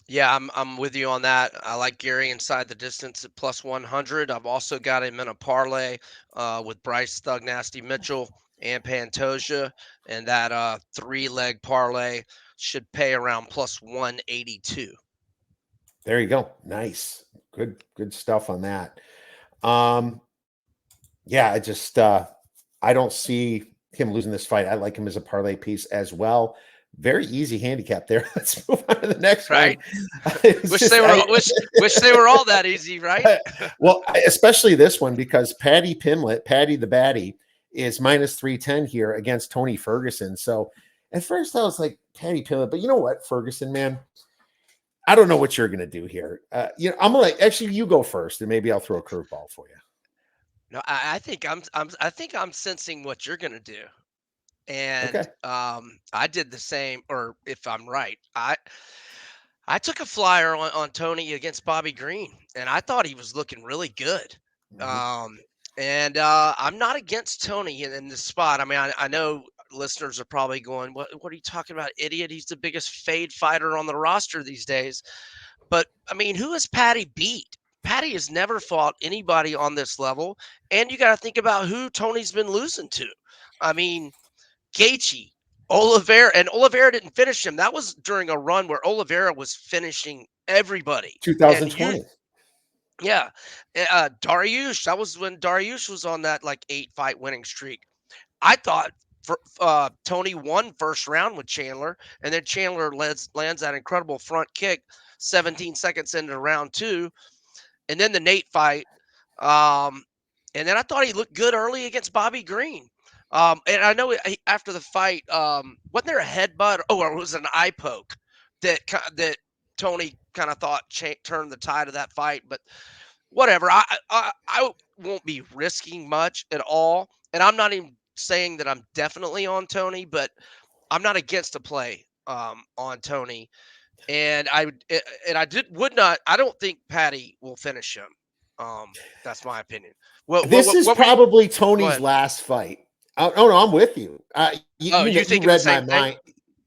Yeah, I'm with you on that. I like Gary inside the distance at plus 100. I've also got him in a parlay with Bryce Thug Nasty Mitchell and Pantoja, and that 3-leg parlay should pay around plus 182. There you go. Nice. Good stuff on that. Yeah, I don't see him losing this fight. I like him as a parlay piece as well. Very easy handicap there. Let's move on to the next Right. one. Wish they were all that easy, right? Well, especially this one because Paddy the Batty, is minus 310 here against Tony Ferguson. So at first I was like, Paddy Pimblett, but you know what, Ferguson, man? I don't know what you're going to do here. I'm going to actually you go first and maybe I'll throw a curveball for you. No, I think I'm sensing what you're gonna do. And Okay. I did the same, or if I'm right, I took a flyer on Tony against Bobby Green, and I thought he was looking really good. Mhm. Um, and I'm not against Tony in this spot. I mean, I know listeners are probably going, "What are you talking about, idiot? He's the biggest fade fighter on the roster these days." But I mean, who has Patty beat? Patty has never fought anybody on this level, and you got to think about who Tony's been losing to. I mean, Gaethje, Oliveira, and Oliveira didn't finish him. That was during a run where Oliveira was finishing everybody. And 2020. yeah, Dariush. That was when Dariush was on that like 8-fight winning streak. I thought Tony won first round with Chandler, and then Chandler lands that incredible front kick 17 seconds into round 2, and then the Nate fight. Um, and then I thought he looked good early against Bobby Green. And I know after the fight, wasn't there a headbutt? Oh, or it was an eye poke that Tony kind of thought turned the tide of that fight. But whatever, I won't be risking much at all. And I'm not even saying that I'm definitely on Tony, but I'm not against a play on Tony. And would not. I don't think Patty will finish him. That's my opinion. This is What were you? probably Go Tony's ahead. last fight. Oh no, I'm with you. Oh, You you you thinking the read my same thing? mind.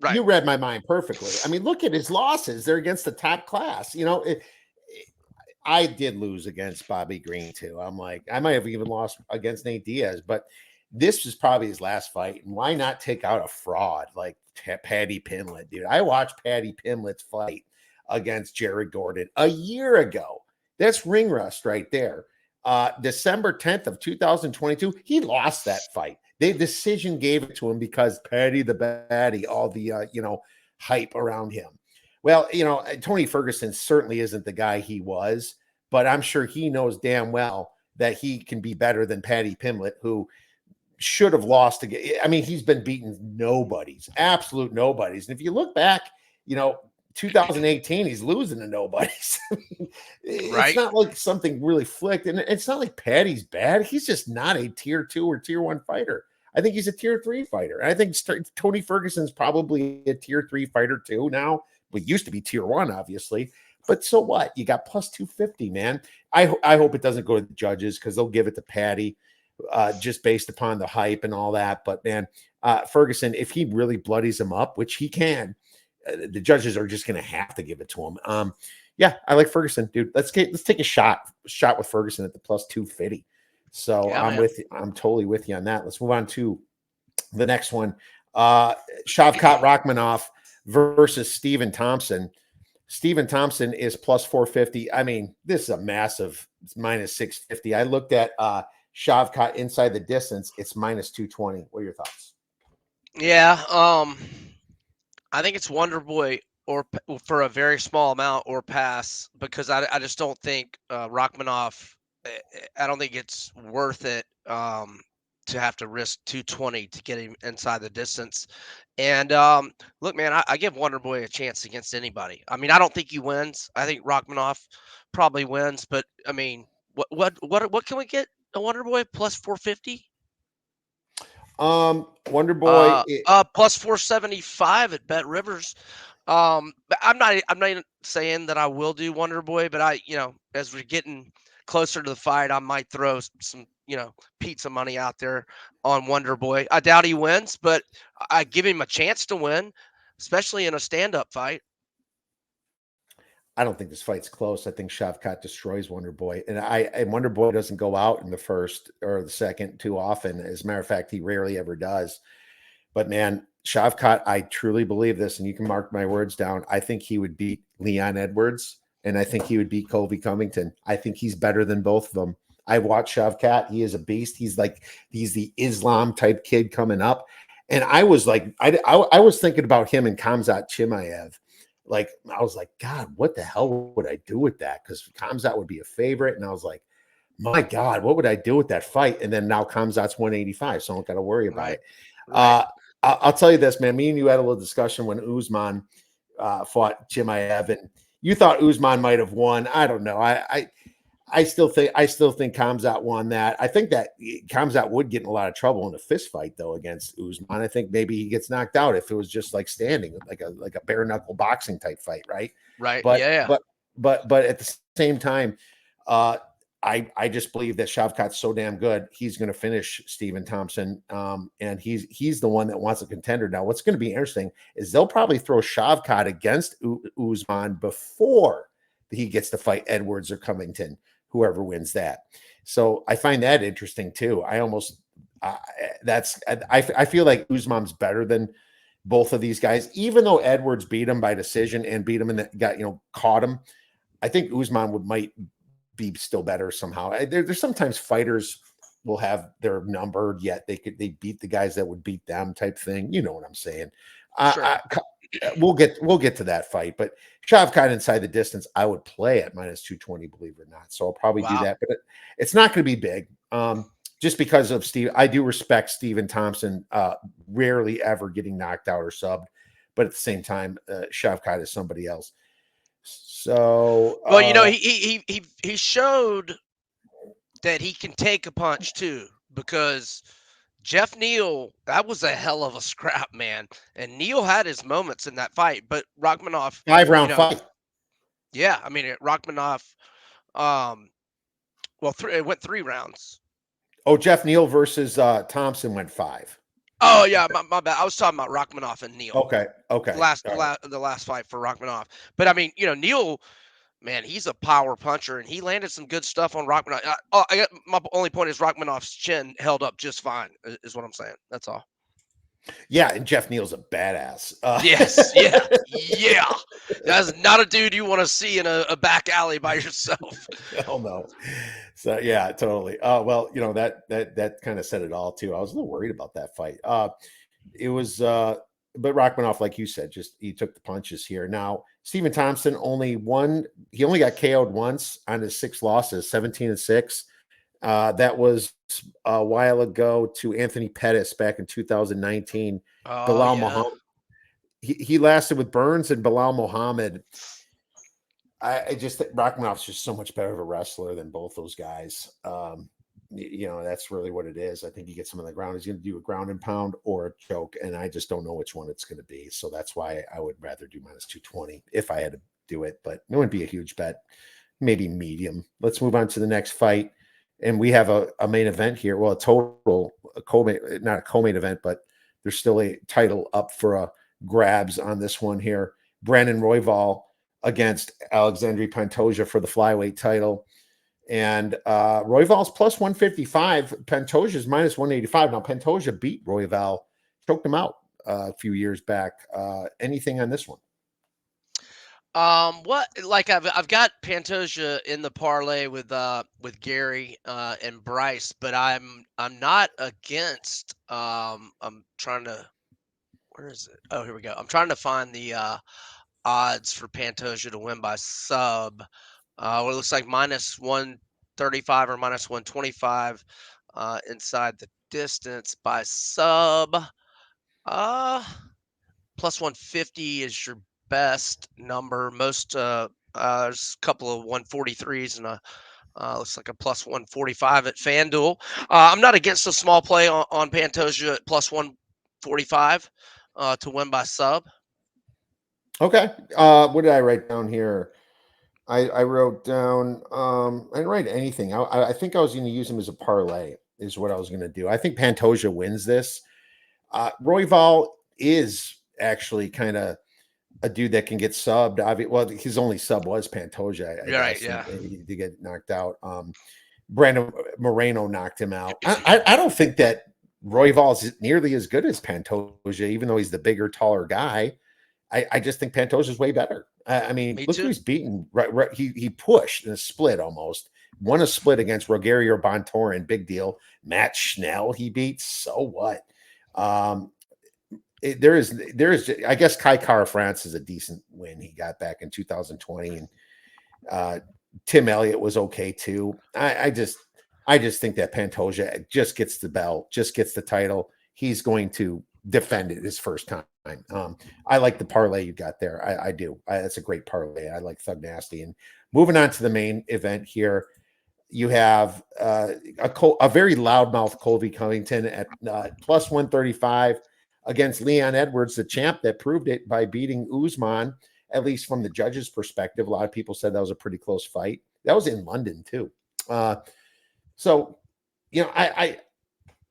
Right. you read my mind perfectly. I mean, look at his losses; they're against the top class. I did lose against Bobby Green too. I'm like, I might have even lost against Nate Diaz, but this was probably his last fight. And why not take out a fraud like Paddy Pimblett, dude? I watched Paddy Pimblett's fight against Jared Gordon a year ago. That's ring rust right there. December 10th of 2022, he lost that fight. The decision gave it to him because Paddy the Baddy, all the hype around him. Well, Tony Ferguson certainly isn't the guy he was, but I'm sure he knows damn well that he can be better than Paddy Pimblett, who should have lost again. I mean, he's been beaten nobodies, absolute nobodies. And if you look back, 2018, he's losing to nobodies. It's Right. not like something really flicked, and it's not like Paddy's bad. He's just not a tier 2 or tier 1 fighter. I think he's a tier 3 fighter. And I think Tony Ferguson's probably a tier 3 fighter too now. We used to be tier 1, obviously. But so what? You got plus 250, man. I hope it doesn't go to the judges because they'll give it to Paddy just based upon the hype and all that. But man, Ferguson, if he really bloodies him up, which he can, the judges are just going to have to give it to him. Yeah, I like Ferguson, dude. Let's take a shot with Ferguson at the plus 250. So Yeah, man. I'm totally with you on that. Let's move on to the next one. Shavkat Rachmanov versus Stephen Thompson. Stephen Thompson is plus 450. I mean, this is a massive minus 650. I looked at Shavkat inside the distance. It's minus 220. What are your thoughts? Yeah. I think it's Wonder Boy for a very small amount or pass because I just don't think Rachmanov. I don't think it's worth it to have to risk 220 to get him inside the distance. And look, man, I give Wonder Boy a chance against anybody. I mean, I don't think he wins. I think Rachmanov probably wins, but I mean, what can we get a Wonder Boy plus 450? Wonder Boy. Plus 475 at Bet Rivers. But I'm not even saying that I will do Wonder Boy, but as we're getting closer to the fight, I might throw some, pizza money out there on Wonder Boy. I doubt he wins, but I give him a chance to win, especially in a stand-up fight. I don't think this fight's close. I think Shavkat destroys Wonder Boy, and Wonder Boy doesn't go out in the first or the second too often. As a matter of fact, he rarely ever does. But man, Shavkat, I truly believe this, and you can mark my words down. I think he would beat Leon Edwards, and I think he would beat Colby Covington. I think he's better than both of them. I watched Shavkat. He is a beast. He's the Islam type kid coming up. And I was like, I was thinking about him and Khamzat Chimaev. Like, I was like, God, what the hell would I do with that? Because Khamzat would be a favorite. And I was like, my God, what would I do with that fight? And then now Khamzat's 185, so I don't got to worry about Right. it. Right. I'll tell you this, man. Me and you had a little discussion when Usman fought Chimaev, and you thought Usman might have won. I don't know. I still think Khamzat won that. I think that Khamzat would get in a lot of trouble in a fist fight though against Usman. I think maybe he gets knocked out if it was just like standing, like a bare knuckle boxing type fight, right? Right. But Yeah. but at the same time, I just believe that Shavkat's so damn good, he's going to finish Stephen Thompson, and he's the one that wants a contender. Now, what's going to be interesting is they'll probably throw Shavkat against Usman before he gets to fight Edwards or Covington, whoever wins that. So I find that interesting too. I feel like Usman's better than both of these guys, even though Edwards beat him by decision and beat him and caught him. I think Usman might be still better somehow. There's sometimes fighters will have their number, yet they beat the guys that would beat them type thing. You know what I'm saying? Sure. We'll get to that fight, but Shavkat inside the distance, I would play at minus 220, believe it or not. So I'll probably do Wow. that, but it's not going to be big. Just because of Steve, I do respect Stephen Thompson, rarely ever getting knocked out or subbed, but at the same time, Shavkat is somebody else. So, Well, he showed that he can take a punch too, because Jeff Neal, that was a hell of a scrap, man. And Neal had his moments in that fight, but Rachmanov, 5-round fight. yeah, I mean, Rachmanov, um, well, it went 3 rounds. Oh, Jeff Neal versus Thompson went 5. Oh yeah, my bad. I was talking about Rachmanov and Neal. Okay. Okay. All right. The last fight for Rachmanov. But I mean, Neal, man, he's a power puncher, and he landed some good stuff on Rachmanov. My only point is Rachmanov's chin held up just fine. Is what I'm saying. That's all. Yeah, and Jeff Neal's a badass. Yes, yeah, yeah. That's not a dude you want to see in a back alley by yourself. Hell no. So yeah, totally. Well, that kind of said it all too. I was a little worried about that fight. It was but Rachmanov, like you said, just he took the punches here. Now, Stephen Thompson he only got KO'd once on his 6 losses, 17-6. That was a while ago to Anthony Pettis back in 2019. Oh Bilal yeah. Muhammad. He lasted with Burns and Bilal Muhammad. I just think Rachmanov's just so much better of a wrestler than both those guys. That's really what it is. I think he gets him on the ground. He's going to do a ground and pound or a choke, and I just don't know which one it's going to be. So that's why I would rather do -220 if I had to do it, but it wouldn't be a huge bet. Maybe medium. Let's move on to the next fight. And we have a main event here. Well, not a co-main event, but there's still a title up for a grabs on this one here. Brandon Royval against Alexandre Pantoja for the flyweight title. And Royval's +155. Pantoja's -185. Now, Pantoja beat Royval, choked him out a few years back. Anything on this one? What like I've got Pantoja in the parlay with Gary and Bryce, but I'm not against I'm trying to where is it? Oh, here we go. I'm trying to find the odds for Pantoja to win by sub. What it looks like -135 or -125 inside the distance by sub. Uh +150 is your best number. Most there's a couple of 143s and a looks like a +145 at FanDuel. I'm not against a small play on Pantoja at +145 to win by sub. Okay. What did I write down here? I wrote down. I didn't write anything. I think I was going to use him as a parlay. Is what I was going to do. I think Pantoja wins this. Royval is actually kind of a dude that can get subbed. Well, his only sub was Pantoja, I Right, guess, yeah. and he did get knocked out. Brandon Moreno knocked him out. I don't think that Royval is nearly as good as Pantoja, even though he's the bigger, taller guy. I just think Pantoja's way better. I mean, Me look who too. he's beaten. Right, he pushed in a split almost. Won a split against Rogerio Bontorin, big deal. Matt Schnell he beats. So what? There is I guess Kai Kara France is a decent win he got back in 2020, and Tim Elliott was okay too. I just think that Pantoja just gets the belt, just gets the title. He's going to defend it his first time. I like the parlay you got there. I do. That's a great parlay. I like Thug Nasty. And moving on to the main event here, you have a very loudmouth Colby Covington at +135 against Leon Edwards, the champ that proved it by beating Usman, at least from the judges' perspective. A lot of people said that was a pretty close fight. That was in London too. So, I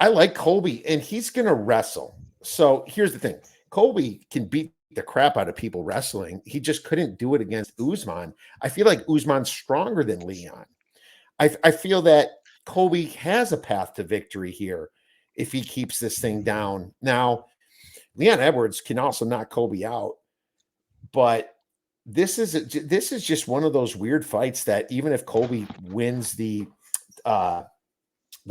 like Colby, and he's going to wrestle. So here's the thing. Colby can beat the crap out of people wrestling. He just couldn't do it against Usman. I feel like Usman's stronger than Leon. I feel that Colby has a path to victory here if he keeps this thing down. Now, Leon Edwards can also knock Colby out, but this is just one of those weird fights that even if Colby wins the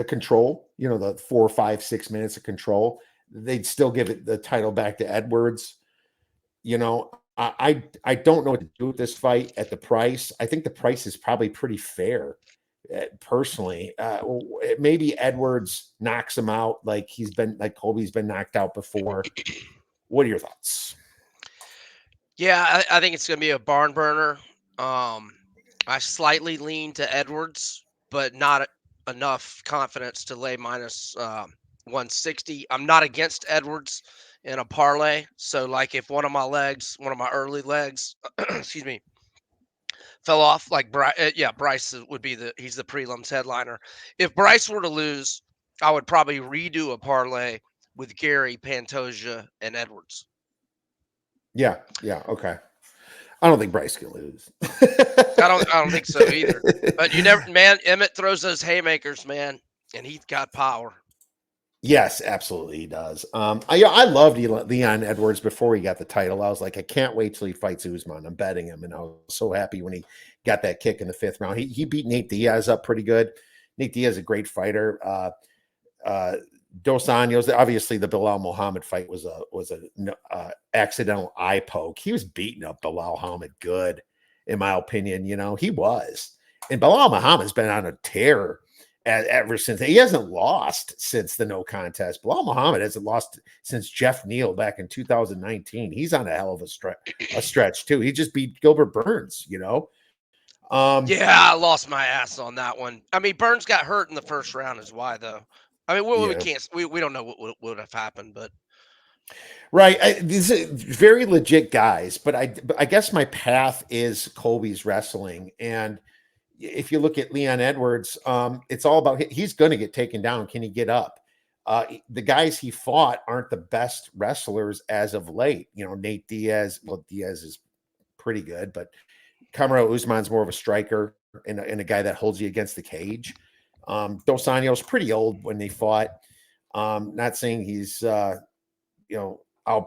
control, the 4, 5, 6 minutes of control, they'd still give it the title back to Edwards. I don't know what to do with this fight at the price. I think the price is probably pretty fair. Personally, maybe Edwards knocks him out like Colby's been knocked out before. What are your thoughts? Yeah, I think it's going to be a barn burner. I slightly lean to Edwards, but not enough confidence to lay -160. I'm not against Edwards in a parlay. So, like, if one of my early legs, excuse me, fell off, like Bryce would be he's the prelims headliner. If Bryce were to lose, I would probably redo a parlay with Gary, Pantoja, and Edwards. Yeah, okay. I don't think Bryce can lose. I don't think so either. But you never, man. Emmett throws those haymakers, man, and he's got power. Yes, absolutely, he does. I loved Leon Edwards before he got the title. I was like, I can't wait till he fights Usman. I'm betting him, and I was so happy when he got that kick in the 5th round. He beat Nate Diaz up pretty good. Nate Diaz is a great fighter. Dos Anjos, obviously, the Bilal Muhammad fight was a accidental eye poke. He was beating up Bilal Muhammad good, in my opinion. He was, and Bilal Muhammad's been on a tear ever since. He hasn't lost since the no contest. Bilal Muhammad hasn't lost since Jeff Neal back in 2019. He's on a hell of a stretch too. He just beat Gilbert Burns. Yeah, I lost my ass on that one. I mean, Burns got hurt in the 1st round, is why though. I mean, we can't. We don't know what would have happened, but right. These are very legit guys, but I guess my path is Colby's wrestling. And if you look at Leon Edwards, it's all about he's going to get taken down. Can he get up? The guys he fought aren't the best wrestlers as of late. Nate Diaz. Well, Diaz is pretty good, but Kamaru Usman's more of a striker and a guy that holds you against the cage. Dos Anjos pretty old when they fought. Not saying he's out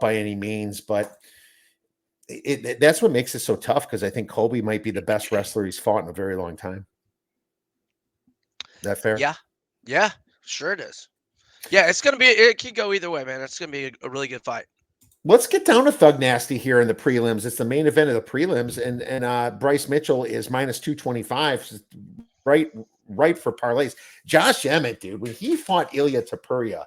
by any means, but that's what makes it so tough, because I think Colby might be the best wrestler he's fought in a very long time. Is that fair? Yeah, sure it is. Yeah, it's gonna be. It could go either way, man. It's gonna be a really good fight. Let's get down to Thug Nasty here in the prelims. It's the main event of the prelims, and Bryce Mitchell is minus 225, right for parlays. Josh Emmett, dude, when he fought Ilya Topuria,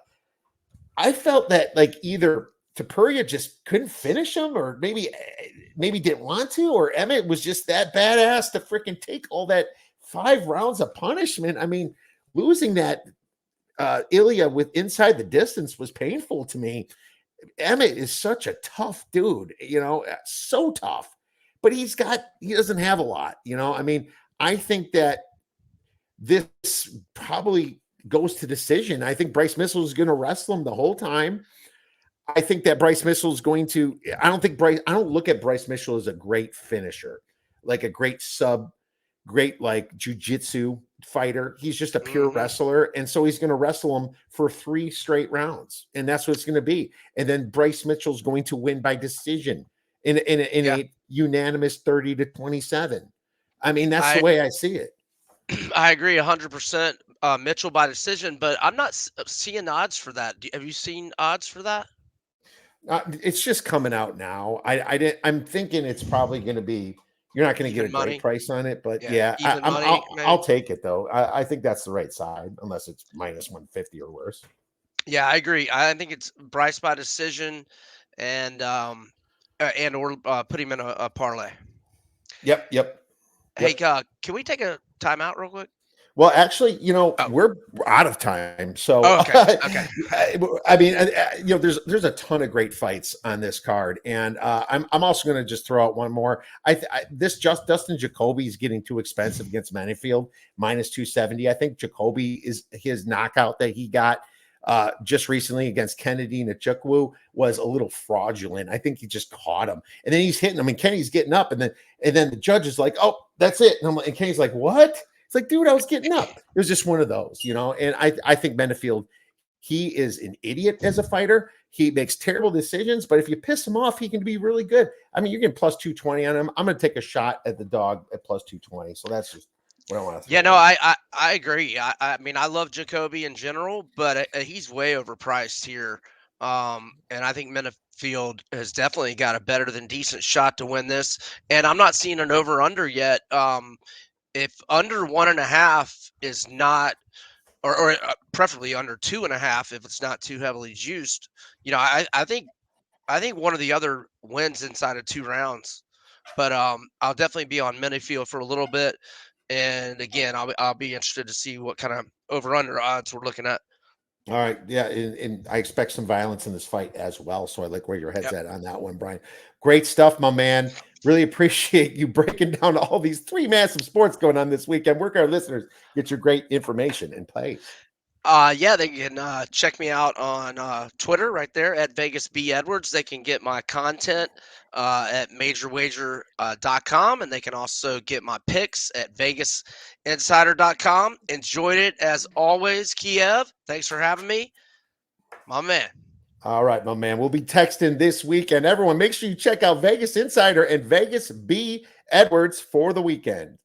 I felt that like either Topuria just couldn't finish him, or maybe didn't want to, or Emmett was just that badass to freaking take all that 5 rounds of punishment. I mean, losing that Ilya with inside the distance was painful to me. Emmett is such a tough dude, so tough, but he doesn't have a lot, I mean, I think that this probably goes to decision. I think Bryce Mitchell is going to wrestle him the whole time. I think that Bryce Mitchell is going to, I don't look at Bryce Mitchell as a great finisher, like a great like jiu-jitsu fighter. He's just a pure wrestler. And so he's going to wrestle him for 3 straight rounds. And that's what it's going to be. And then Bryce Mitchell's going to win by decision in a unanimous 30-27. I mean, that's the way I see it. I agree 100%. Mitchell by decision, but I'm not seeing odds for that. Have you seen odds for that? It's just coming out now. I'm thinking it's probably going to be, you're not going to get a great price on it, but I'll take it though. I think that's the right side, unless it's minus 150 or worse. Yeah, I agree. I think it's Bryce by decision, and or put him in a parlay. Yep. Hey, can we take a timeout real quick? Well, actually, we're out of time. So, okay. I mean, there's a ton of great fights on this card, and I'm also going to just throw out one more. Dustin Jacoby is getting too expensive against Menifield, minus 270. I think Jacoby is his knockout that he got just recently against Kennedy Nchukwu was a little fraudulent. I think he just caught him, and then he's hitting him, and Kennedy's getting up, and then the judge is like, "Oh, that's it," and Kennedy's like, "What?" It's like, dude, I was getting up. It was just one of those, and I think Menifield, he is an idiot as a fighter. He makes terrible decisions, but if you piss him off, he can be really good. I mean, you're getting plus 220 on him. I'm going to take a shot at the dog at plus 220. So that's just what I want to. Yeah, no, I agree. I mean, I love Jacoby in general, but he's way overpriced here. And I think Menifield has definitely got a better than decent shot to win this. And I'm not seeing an over under yet. If under 1.5 is not, or preferably under 2.5, if it's not too heavily juiced, I think one of the other wins inside of 2 rounds. But I'll definitely be on Menifield for a little bit, and again, I'll be interested to see what kind of over under odds we're looking at. All right, yeah, and I expect some violence in this fight as well. So I like where your head's at on that one, Brian. Great stuff, my man. Really appreciate you breaking down all these 3 massive sports going on this weekend. Where can our listeners get your great information and plays? Yeah, they can check me out on Twitter right there at Vegas B Edwards. They can get my content at majorwager.com, and they can also get my picks at vegasinsider.com. Enjoyed it as always, Kiev. Thanks for having me, my man. All right, my man. We'll be texting this week, and everyone, make sure you check out Vegas Insider and Vegas B Edwards for the weekend.